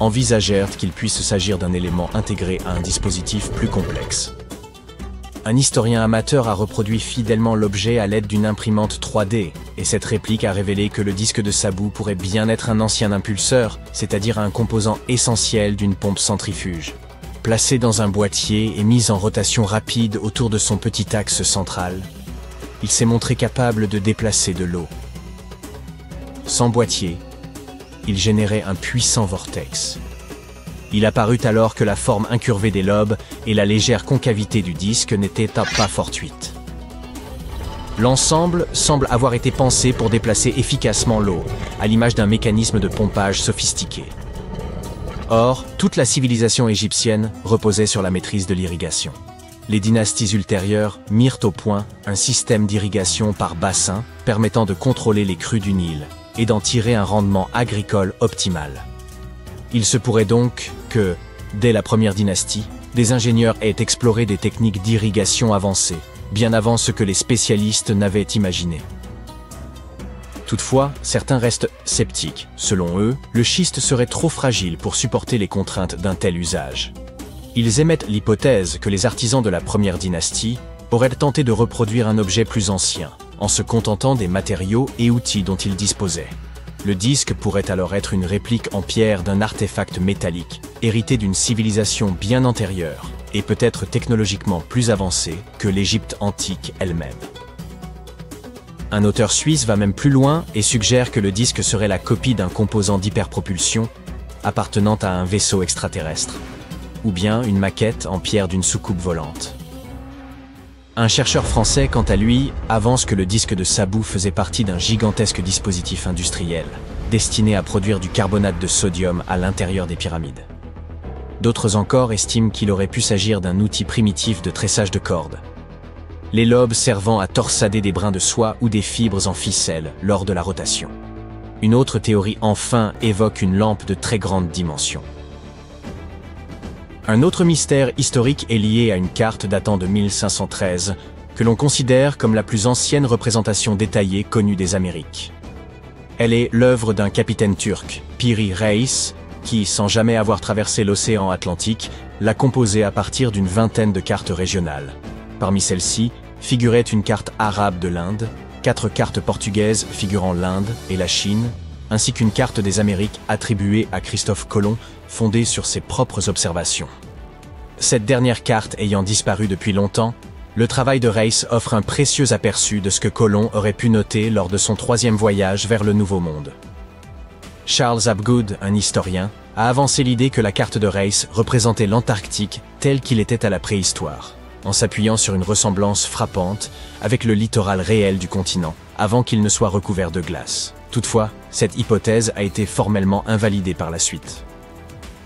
envisagèrent qu'il puisse s'agir d'un élément intégré à un dispositif plus complexe. Un historien amateur a reproduit fidèlement l'objet à l'aide d'une imprimante 3D, et cette réplique a révélé que le disque de Sabu pourrait bien être un ancien impulseur, c'est-à-dire un composant essentiel d'une pompe centrifuge. Placé dans un boîtier et mis en rotation rapide autour de son petit axe central, il s'est montré capable de déplacer de l'eau. Sans boîtier, il générait un puissant vortex. Il apparut alors que la forme incurvée des lobes et la légère concavité du disque n'étaient pas fortuites. L'ensemble semble avoir été pensé pour déplacer efficacement l'eau, à l'image d'un mécanisme de pompage sophistiqué. Or, toute la civilisation égyptienne reposait sur la maîtrise de l'irrigation. Les dynasties ultérieures mirent au point un système d'irrigation par bassin permettant de contrôler les crues du Nil et d'en tirer un rendement agricole optimal. Il se pourrait donc que, dès la première dynastie, des ingénieurs aient exploré des techniques d'irrigation avancées, bien avant ce que les spécialistes n'avaient imaginé. Toutefois, certains restent sceptiques. Selon eux, le schiste serait trop fragile pour supporter les contraintes d'un tel usage. Ils émettent l'hypothèse que les artisans de la première dynastie auraient tenté de reproduire un objet plus ancien, en se contentant des matériaux et outils dont ils disposaient. Le disque pourrait alors être une réplique en pierre d'un artefact métallique, hérité d'une civilisation bien antérieure et peut-être technologiquement plus avancée que l'Égypte antique elle-même. Un auteur suisse va même plus loin et suggère que le disque serait la copie d'un composant d'hyperpropulsion appartenant à un vaisseau extraterrestre, ou bien une maquette en pierre d'une soucoupe volante. Un chercheur français, quant à lui, avance que le disque de Sabu faisait partie d'un gigantesque dispositif industriel, destiné à produire du carbonate de sodium à l'intérieur des pyramides. D'autres encore estiment qu'il aurait pu s'agir d'un outil primitif de tressage de cordes, les lobes servant à torsader des brins de soie ou des fibres en ficelle lors de la rotation. Une autre théorie enfin évoque une lampe de très grande dimension. Un autre mystère historique est lié à une carte datant de 1513, que l'on considère comme la plus ancienne représentation détaillée connue des Amériques. Elle est l'œuvre d'un capitaine turc, Piri Reis, qui, sans jamais avoir traversé l'océan Atlantique, l'a composée à partir d'une vingtaine de cartes régionales. Parmi celles-ci, figurait une carte arabe de l'Inde, 4 cartes portugaises figurant l'Inde et la Chine, ainsi qu'une carte des Amériques attribuée à Christophe Colomb, fondée sur ses propres observations. Cette dernière carte ayant disparu depuis longtemps, le travail de Reis offre un précieux aperçu de ce que Colomb aurait pu noter lors de son 3e voyage vers le Nouveau Monde. Charles Hapgood, un historien, a avancé l'idée que la carte de Reis représentait l'Antarctique tel qu'il était à la préhistoire, en s'appuyant sur une ressemblance frappante avec le littoral réel du continent, avant qu'il ne soit recouvert de glace. Toutefois, cette hypothèse a été formellement invalidée par la suite.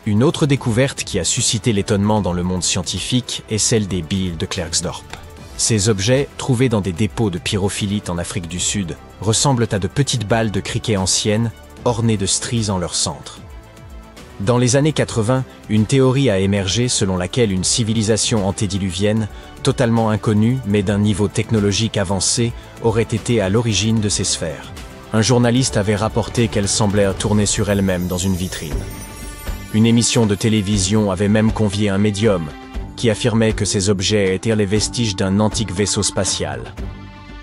Une autre découverte qui a suscité l'étonnement dans le monde scientifique est celle des billes de Klerksdorp. Ces objets, trouvés dans des dépôts de pyrophilite en Afrique du Sud, ressemblent à de petites balles de criquet anciennes, ornées de stries en leur centre. Dans les années 80, une théorie a émergé selon laquelle une civilisation antédiluvienne, totalement inconnue mais d'un niveau technologique avancé, aurait été à l'origine de ces sphères. Un journaliste avait rapporté qu'elles semblaient tourner sur elles-mêmes dans une vitrine. Une émission de télévision avait même convié un médium, qui affirmait que ces objets étaient les vestiges d'un antique vaisseau spatial.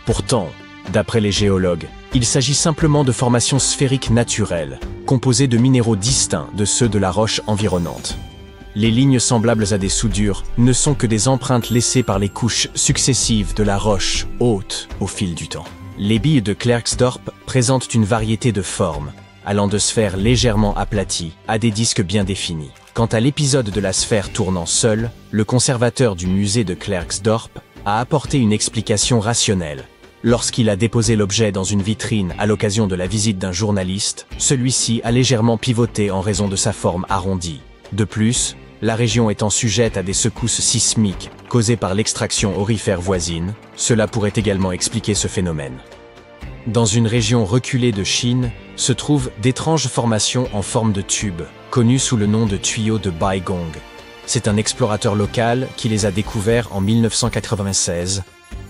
Pourtant, d'après les géologues, il s'agit simplement de formations sphériques naturelles, composées de minéraux distincts de ceux de la roche environnante. Les lignes semblables à des soudures ne sont que des empreintes laissées par les couches successives de la roche haute au fil du temps. Les billes de Klerksdorp présentent une variété de formes, allant de sphères légèrement aplaties à des disques bien définis. Quant à l'épisode de la sphère tournant seule, le conservateur du musée de Klerksdorp a apporté une explication rationnelle. Lorsqu'il a déposé l'objet dans une vitrine à l'occasion de la visite d'un journaliste, celui-ci a légèrement pivoté en raison de sa forme arrondie. De plus, la région étant sujette à des secousses sismiques causées par l'extraction aurifère voisine, cela pourrait également expliquer ce phénomène. Dans une région reculée de Chine, se trouvent d'étranges formations en forme de tube, connues sous le nom de tuyaux de Baigong. C'est un explorateur local qui les a découverts en 1996,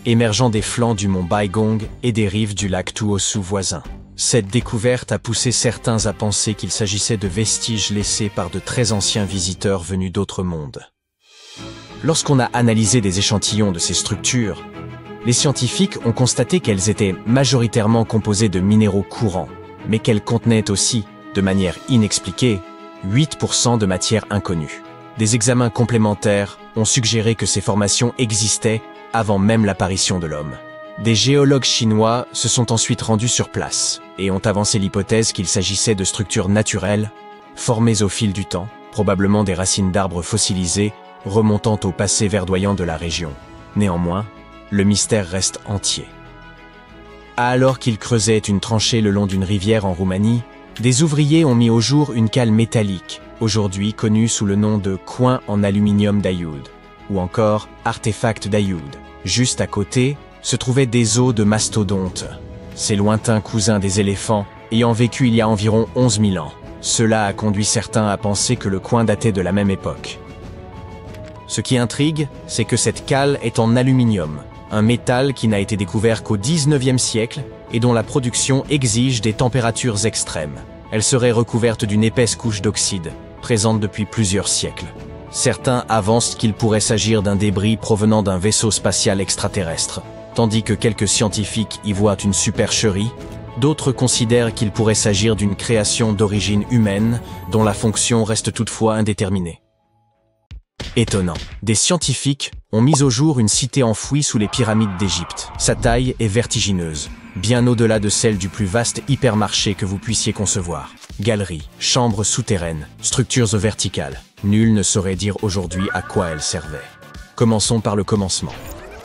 émergeant des flancs du mont Baigong et des rives du lac Tuosu voisin. Cette découverte a poussé certains à penser qu'il s'agissait de vestiges laissés par de très anciens visiteurs venus d'autres mondes. Lorsqu'on a analysé des échantillons de ces structures, les scientifiques ont constaté qu'elles étaient majoritairement composées de minéraux courants, mais qu'elles contenaient aussi, de manière inexpliquée, 8% de matière inconnue. Des examens complémentaires ont suggéré que ces formations existaient avant même l'apparition de l'homme. Des géologues chinois se sont ensuite rendus sur place et ont avancé l'hypothèse qu'il s'agissait de structures naturelles, formées au fil du temps, probablement des racines d'arbres fossilisés remontant au passé verdoyant de la région. Néanmoins, le mystère reste entier. Alors qu'ils creusaient une tranchée le long d'une rivière en Roumanie, des ouvriers ont mis au jour une cale métallique, aujourd'hui connue sous le nom de coin en aluminium d'Ayoud, ou encore artefact d'Ayoud. Juste à côté, se trouvaient des os de mastodontes, ces lointains cousins des éléphants ayant vécu il y a environ 11 000 ans. Cela a conduit certains à penser que le coin datait de la même époque. Ce qui intrigue, c'est que cette cale est en aluminium, un métal qui n'a été découvert qu'au XIXe siècle et dont la production exige des températures extrêmes. Elle serait recouverte d'une épaisse couche d'oxyde, présente depuis plusieurs siècles. Certains avancent qu'il pourrait s'agir d'un débris provenant d'un vaisseau spatial extraterrestre, tandis que quelques scientifiques y voient une supercherie. D'autres considèrent qu'il pourrait s'agir d'une création d'origine humaine, dont la fonction reste toutefois indéterminée. Étonnant. Des scientifiques ont mis au jour une cité enfouie sous les pyramides d'Égypte. Sa taille est vertigineuse, bien au-delà de celle du plus vaste hypermarché que vous puissiez concevoir. Galeries, chambres souterraines, structures verticales. Nul ne saurait dire aujourd'hui à quoi elles servaient. Commençons par le commencement.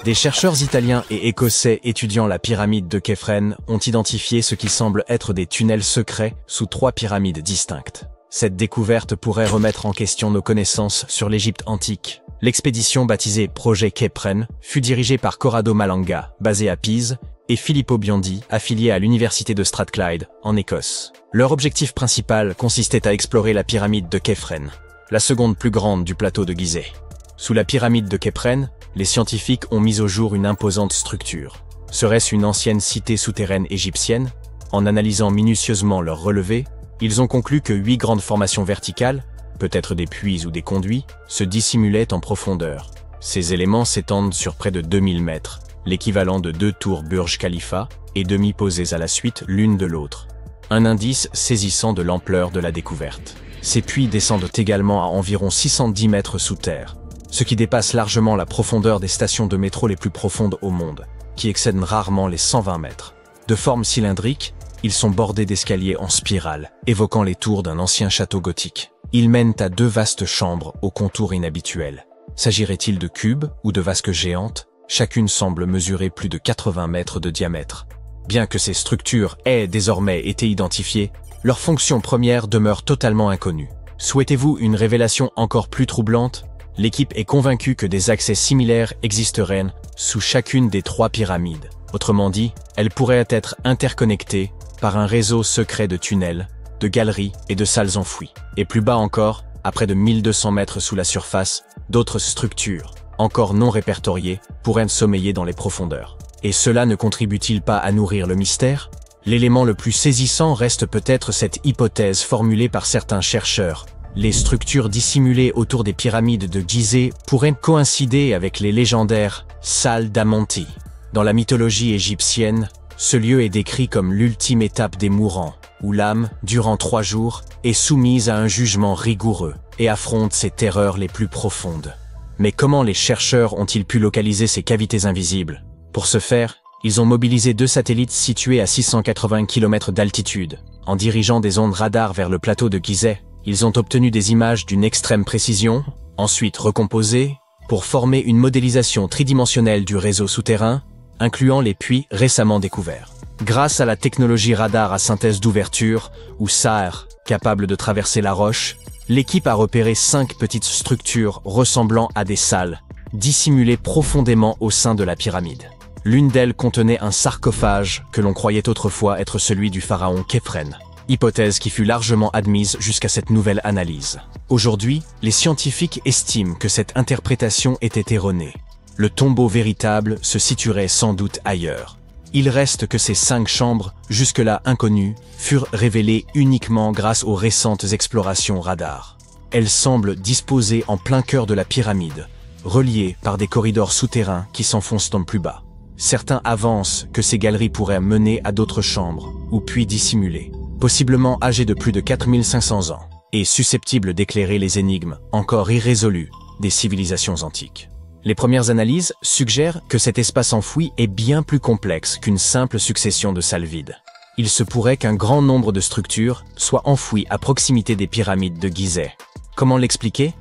Des chercheurs italiens et écossais étudiant la pyramide de Képhren ont identifié ce qui semble être des tunnels secrets sous 3 pyramides distinctes. Cette découverte pourrait remettre en question nos connaissances sur l'Égypte antique. L'expédition baptisée Projet Képhren fut dirigée par Corrado Malanga, basé à Pise, et Filippo Biondi, affilié à l'université de Strathclyde, en Écosse. Leur objectif principal consistait à explorer la pyramide de Képhren, la seconde plus grande du plateau de Gizeh. Sous la pyramide de Képhren, les scientifiques ont mis au jour une imposante structure. Serait-ce une ancienne cité souterraine égyptienne? En analysant minutieusement leurs relevés, ils ont conclu que 8 grandes formations verticales, peut-être des puits ou des conduits, se dissimulaient en profondeur. Ces éléments s'étendent sur près de 2000 mètres, l'équivalent de 2 tours Burj Khalifa, et demi-posées à la suite l'une de l'autre. Un indice saisissant de l'ampleur de la découverte. Ces puits descendent également à environ 610 mètres sous terre, ce qui dépasse largement la profondeur des stations de métro les plus profondes au monde, qui excèdent rarement les 120 mètres. De forme cylindrique, ils sont bordés d'escaliers en spirale, évoquant les tours d'un ancien château gothique. Ils mènent à 2 vastes chambres aux contours inhabituels. S'agirait-il de cubes ou de vasques géantes? Chacune semble mesurer plus de 80 mètres de diamètre. Bien que ces structures aient désormais été identifiées, leur fonction première demeure totalement inconnue. Souhaitez-vous une révélation encore plus troublante? L'équipe est convaincue que des accès similaires existeraient sous chacune des 3 pyramides. Autrement dit, elles pourraient être interconnectées par un réseau secret de tunnels, de galeries et de salles enfouies. Et plus bas encore, à près de 1200 mètres sous la surface, d'autres structures, encore non répertoriées, pourraient sommeiller dans les profondeurs. Et cela ne contribue-t-il pas à nourrir le mystère? L'élément le plus saisissant reste peut-être cette hypothèse formulée par certains chercheurs. Les structures dissimulées autour des pyramides de Gizeh pourraient coïncider avec les légendaires salles d'Amonti. Dans la mythologie égyptienne, ce lieu est décrit comme l'ultime étape des mourants, où l'âme, durant 3 jours, est soumise à un jugement rigoureux et affronte ses terreurs les plus profondes. Mais comment les chercheurs ont-ils pu localiser ces cavités invisibles? Pour ce faire, ils ont mobilisé 2 satellites situés à 680 km d'altitude. En dirigeant des ondes radar vers le plateau de Gizeh, Ils ont obtenu des images d'une extrême précision, ensuite recomposées, pour former une modélisation tridimensionnelle du réseau souterrain, incluant les puits récemment découverts. Grâce à la technologie radar à synthèse d'ouverture, ou SAR, capable de traverser la roche, l'équipe a repéré 5 petites structures ressemblant à des salles, dissimulées profondément au sein de la pyramide. L'une d'elles contenait un sarcophage que l'on croyait autrefois être celui du pharaon Khéphren, hypothèse qui fut largement admise jusqu'à cette nouvelle analyse. Aujourd'hui, les scientifiques estiment que cette interprétation était erronée. Le tombeau véritable se situerait sans doute ailleurs. Il reste que ces 5 chambres, jusque-là inconnues, furent révélées uniquement grâce aux récentes explorations radar. Elles semblent disposées en plein cœur de la pyramide, reliées par des corridors souterrains qui s'enfoncent dans le plus bas. Certains avancent que ces galeries pourraient mener à d'autres chambres, ou puits dissimulés, possiblement âgés de plus de 4500 ans, et susceptibles d'éclairer les énigmes, encore irrésolues, des civilisations antiques. Les premières analyses suggèrent que cet espace enfoui est bien plus complexe qu'une simple succession de salles vides. Il se pourrait qu'un grand nombre de structures soient enfouies à proximité des pyramides de Gizeh. Comment l'expliquer ?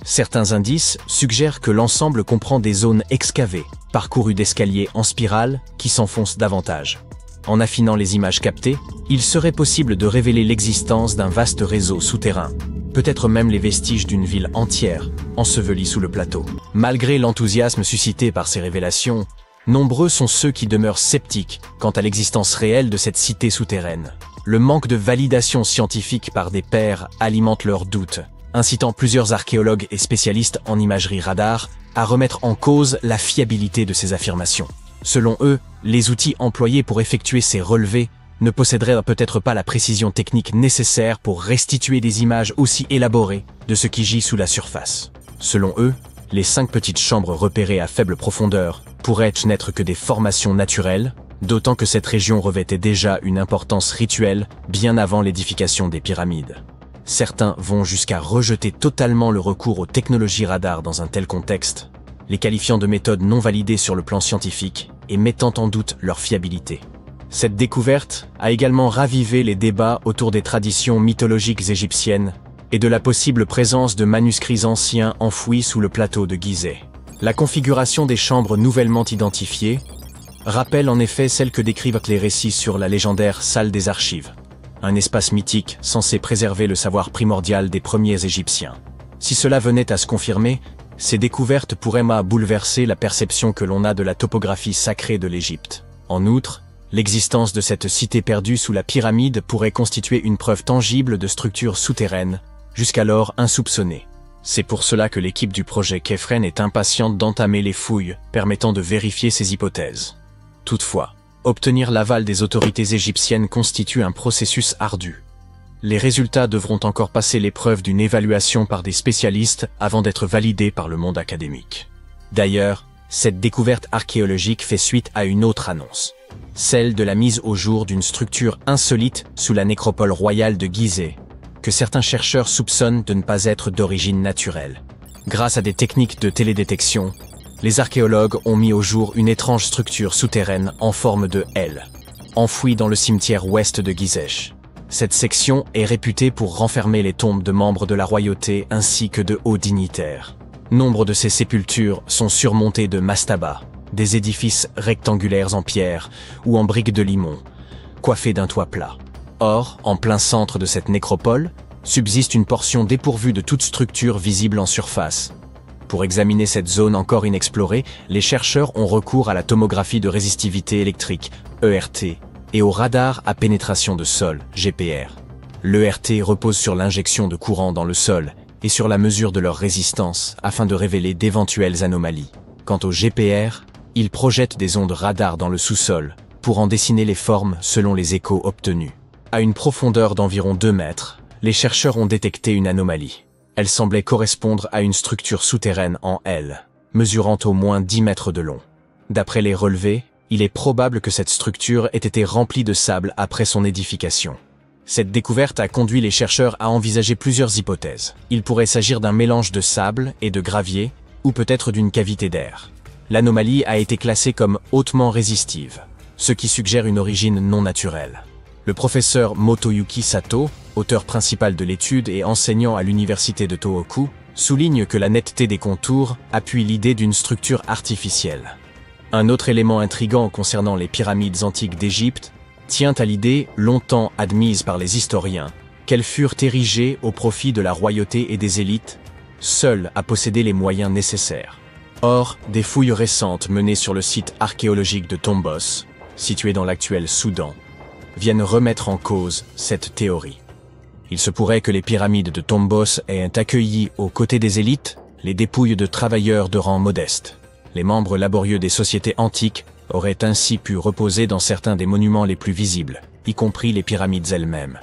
Certains indices suggèrent que l'ensemble comprend des zones excavées, parcourues d'escaliers en spirale qui s'enfoncent davantage. En affinant les images captées, il serait possible de révéler l'existence d'un vaste réseau souterrain, peut-être même les vestiges d'une ville entière, ensevelie sous le plateau. Malgré l'enthousiasme suscité par ces révélations, nombreux sont ceux qui demeurent sceptiques quant à l'existence réelle de cette cité souterraine. Le manque de validation scientifique par des pairs alimente leurs doutes, incitant plusieurs archéologues et spécialistes en imagerie radar à remettre en cause la fiabilité de ces affirmations. Selon eux, les outils employés pour effectuer ces relevés ne posséderaient peut-être pas la précision technique nécessaire pour restituer des images aussi élaborées de ce qui gît sous la surface. Selon eux, les 5 petites chambres repérées à faible profondeur pourraient n'être que des formations naturelles, d'autant que cette région revêtait déjà une importance rituelle bien avant l'édification des pyramides. Certains vont jusqu'à rejeter totalement le recours aux technologies radar dans un tel contexte, les qualifiant de méthodes non validées sur le plan scientifique et mettant en doute leur fiabilité. Cette découverte a également ravivé les débats autour des traditions mythologiques égyptiennes et de la possible présence de manuscrits anciens enfouis sous le plateau de Gizeh. La configuration des chambres nouvellement identifiées rappelle en effet celle que décrivent les récits sur la légendaire salle des archives, un espace mythique censé préserver le savoir primordial des premiers Égyptiens. Si cela venait à se confirmer, ces découvertes pourraient bouleverser la perception que l'on a de la topographie sacrée de l'Égypte. En outre, l'existence de cette cité perdue sous la pyramide pourrait constituer une preuve tangible de structures souterraines, jusqu'alors insoupçonnées. C'est pour cela que l'équipe du projet Khéphren est impatiente d'entamer les fouilles permettant de vérifier ces hypothèses. Toutefois, obtenir l'aval des autorités égyptiennes constitue un processus ardu. Les résultats devront encore passer l'épreuve d'une évaluation par des spécialistes avant d'être validés par le monde académique. D'ailleurs, cette découverte archéologique fait suite à une autre annonce, celle de la mise au jour d'une structure insolite sous la nécropole royale de Gizeh, que certains chercheurs soupçonnent de ne pas être d'origine naturelle. Grâce à des techniques de télédétection, les archéologues ont mis au jour une étrange structure souterraine en forme de L, enfouie dans le cimetière ouest de Gizeh. Cette section est réputée pour renfermer les tombes de membres de la royauté ainsi que de hauts dignitaires. Nombre de ces sépultures sont surmontées de mastabas, des édifices rectangulaires en pierre ou en briques de limon, coiffés d'un toit plat. Or, en plein centre de cette nécropole, subsiste une portion dépourvue de toute structure visible en surface. Pour examiner cette zone encore inexplorée, les chercheurs ont recours à la tomographie de résistivité électrique, ERT, et au radar à pénétration de sol, GPR. L'ERT repose sur l'injection de courant dans le sol et sur la mesure de leur résistance afin de révéler d'éventuelles anomalies. Quant au GPR, il projette des ondes radar dans le sous-sol pour en dessiner les formes selon les échos obtenus. À une profondeur d'environ 2 mètres, les chercheurs ont détecté une anomalie. Elle semblait correspondre à une structure souterraine en L, mesurant au moins 10 mètres de long. D'après les relevés, il est probable que cette structure ait été remplie de sable après son édification. Cette découverte a conduit les chercheurs à envisager plusieurs hypothèses. Il pourrait s'agir d'un mélange de sable et de gravier, ou peut-être d'une cavité d'air. L'anomalie a été classée comme hautement résistive, ce qui suggère une origine non naturelle. Le professeur Motoyuki Sato, auteur principal de l'étude et enseignant à l'université de Tohoku, souligne que la netteté des contours appuie l'idée d'une structure artificielle. Un autre élément intrigant concernant les pyramides antiques d'Égypte tient à l'idée, longtemps admise par les historiens, qu'elles furent érigées au profit de la royauté et des élites, seules à posséder les moyens nécessaires. Or, des fouilles récentes menées sur le site archéologique de Tombos, situé dans l'actuel Soudan, viennent remettre en cause cette théorie. Il se pourrait que les pyramides de Tombos aient accueilli, aux côtés des élites, les dépouilles de travailleurs de rang modeste. Les membres laborieux des sociétés antiques auraient ainsi pu reposer dans certains des monuments les plus visibles, y compris les pyramides elles-mêmes.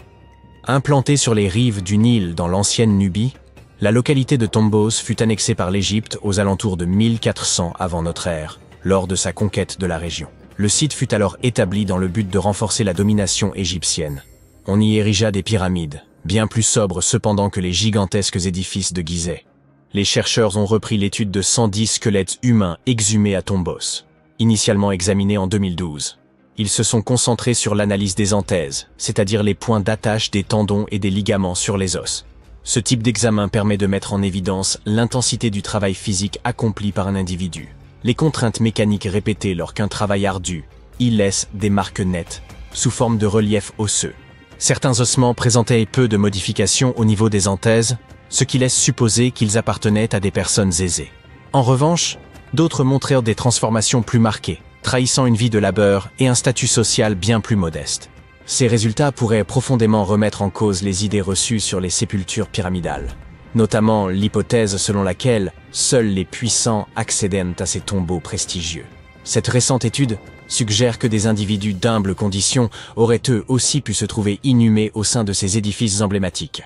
Implantée sur les rives du Nil dans l'ancienne Nubie, la localité de Tombos fut annexée par l'Égypte aux alentours de 1400 avant notre ère, lors de sa conquête de la région. Le site fut alors établi dans le but de renforcer la domination égyptienne. On y érigea des pyramides, bien plus sobres cependant que les gigantesques édifices de Gizeh. Les chercheurs ont repris l'étude de 110 squelettes humains exhumés à Tombos, initialement examinés en 2012. Ils se sont concentrés sur l'analyse des anthèses, c'est-à-dire les points d'attache des tendons et des ligaments sur les os. Ce type d'examen permet de mettre en évidence l'intensité du travail physique accompli par un individu. Les contraintes mécaniques répétées lors qu'un travail ardu y laissent des marques nettes, sous forme de relief osseux. Certains ossements présentaient peu de modifications au niveau des anthèses, ce qui laisse supposer qu'ils appartenaient à des personnes aisées. En revanche, d'autres montrèrent des transformations plus marquées, trahissant une vie de labeur et un statut social bien plus modeste. Ces résultats pourraient profondément remettre en cause les idées reçues sur les sépultures pyramidales, notamment l'hypothèse selon laquelle seuls les puissants accédaient à ces tombeaux prestigieux. Cette récente étude suggère que des individus d'humbles conditions auraient eux aussi pu se trouver inhumés au sein de ces édifices emblématiques.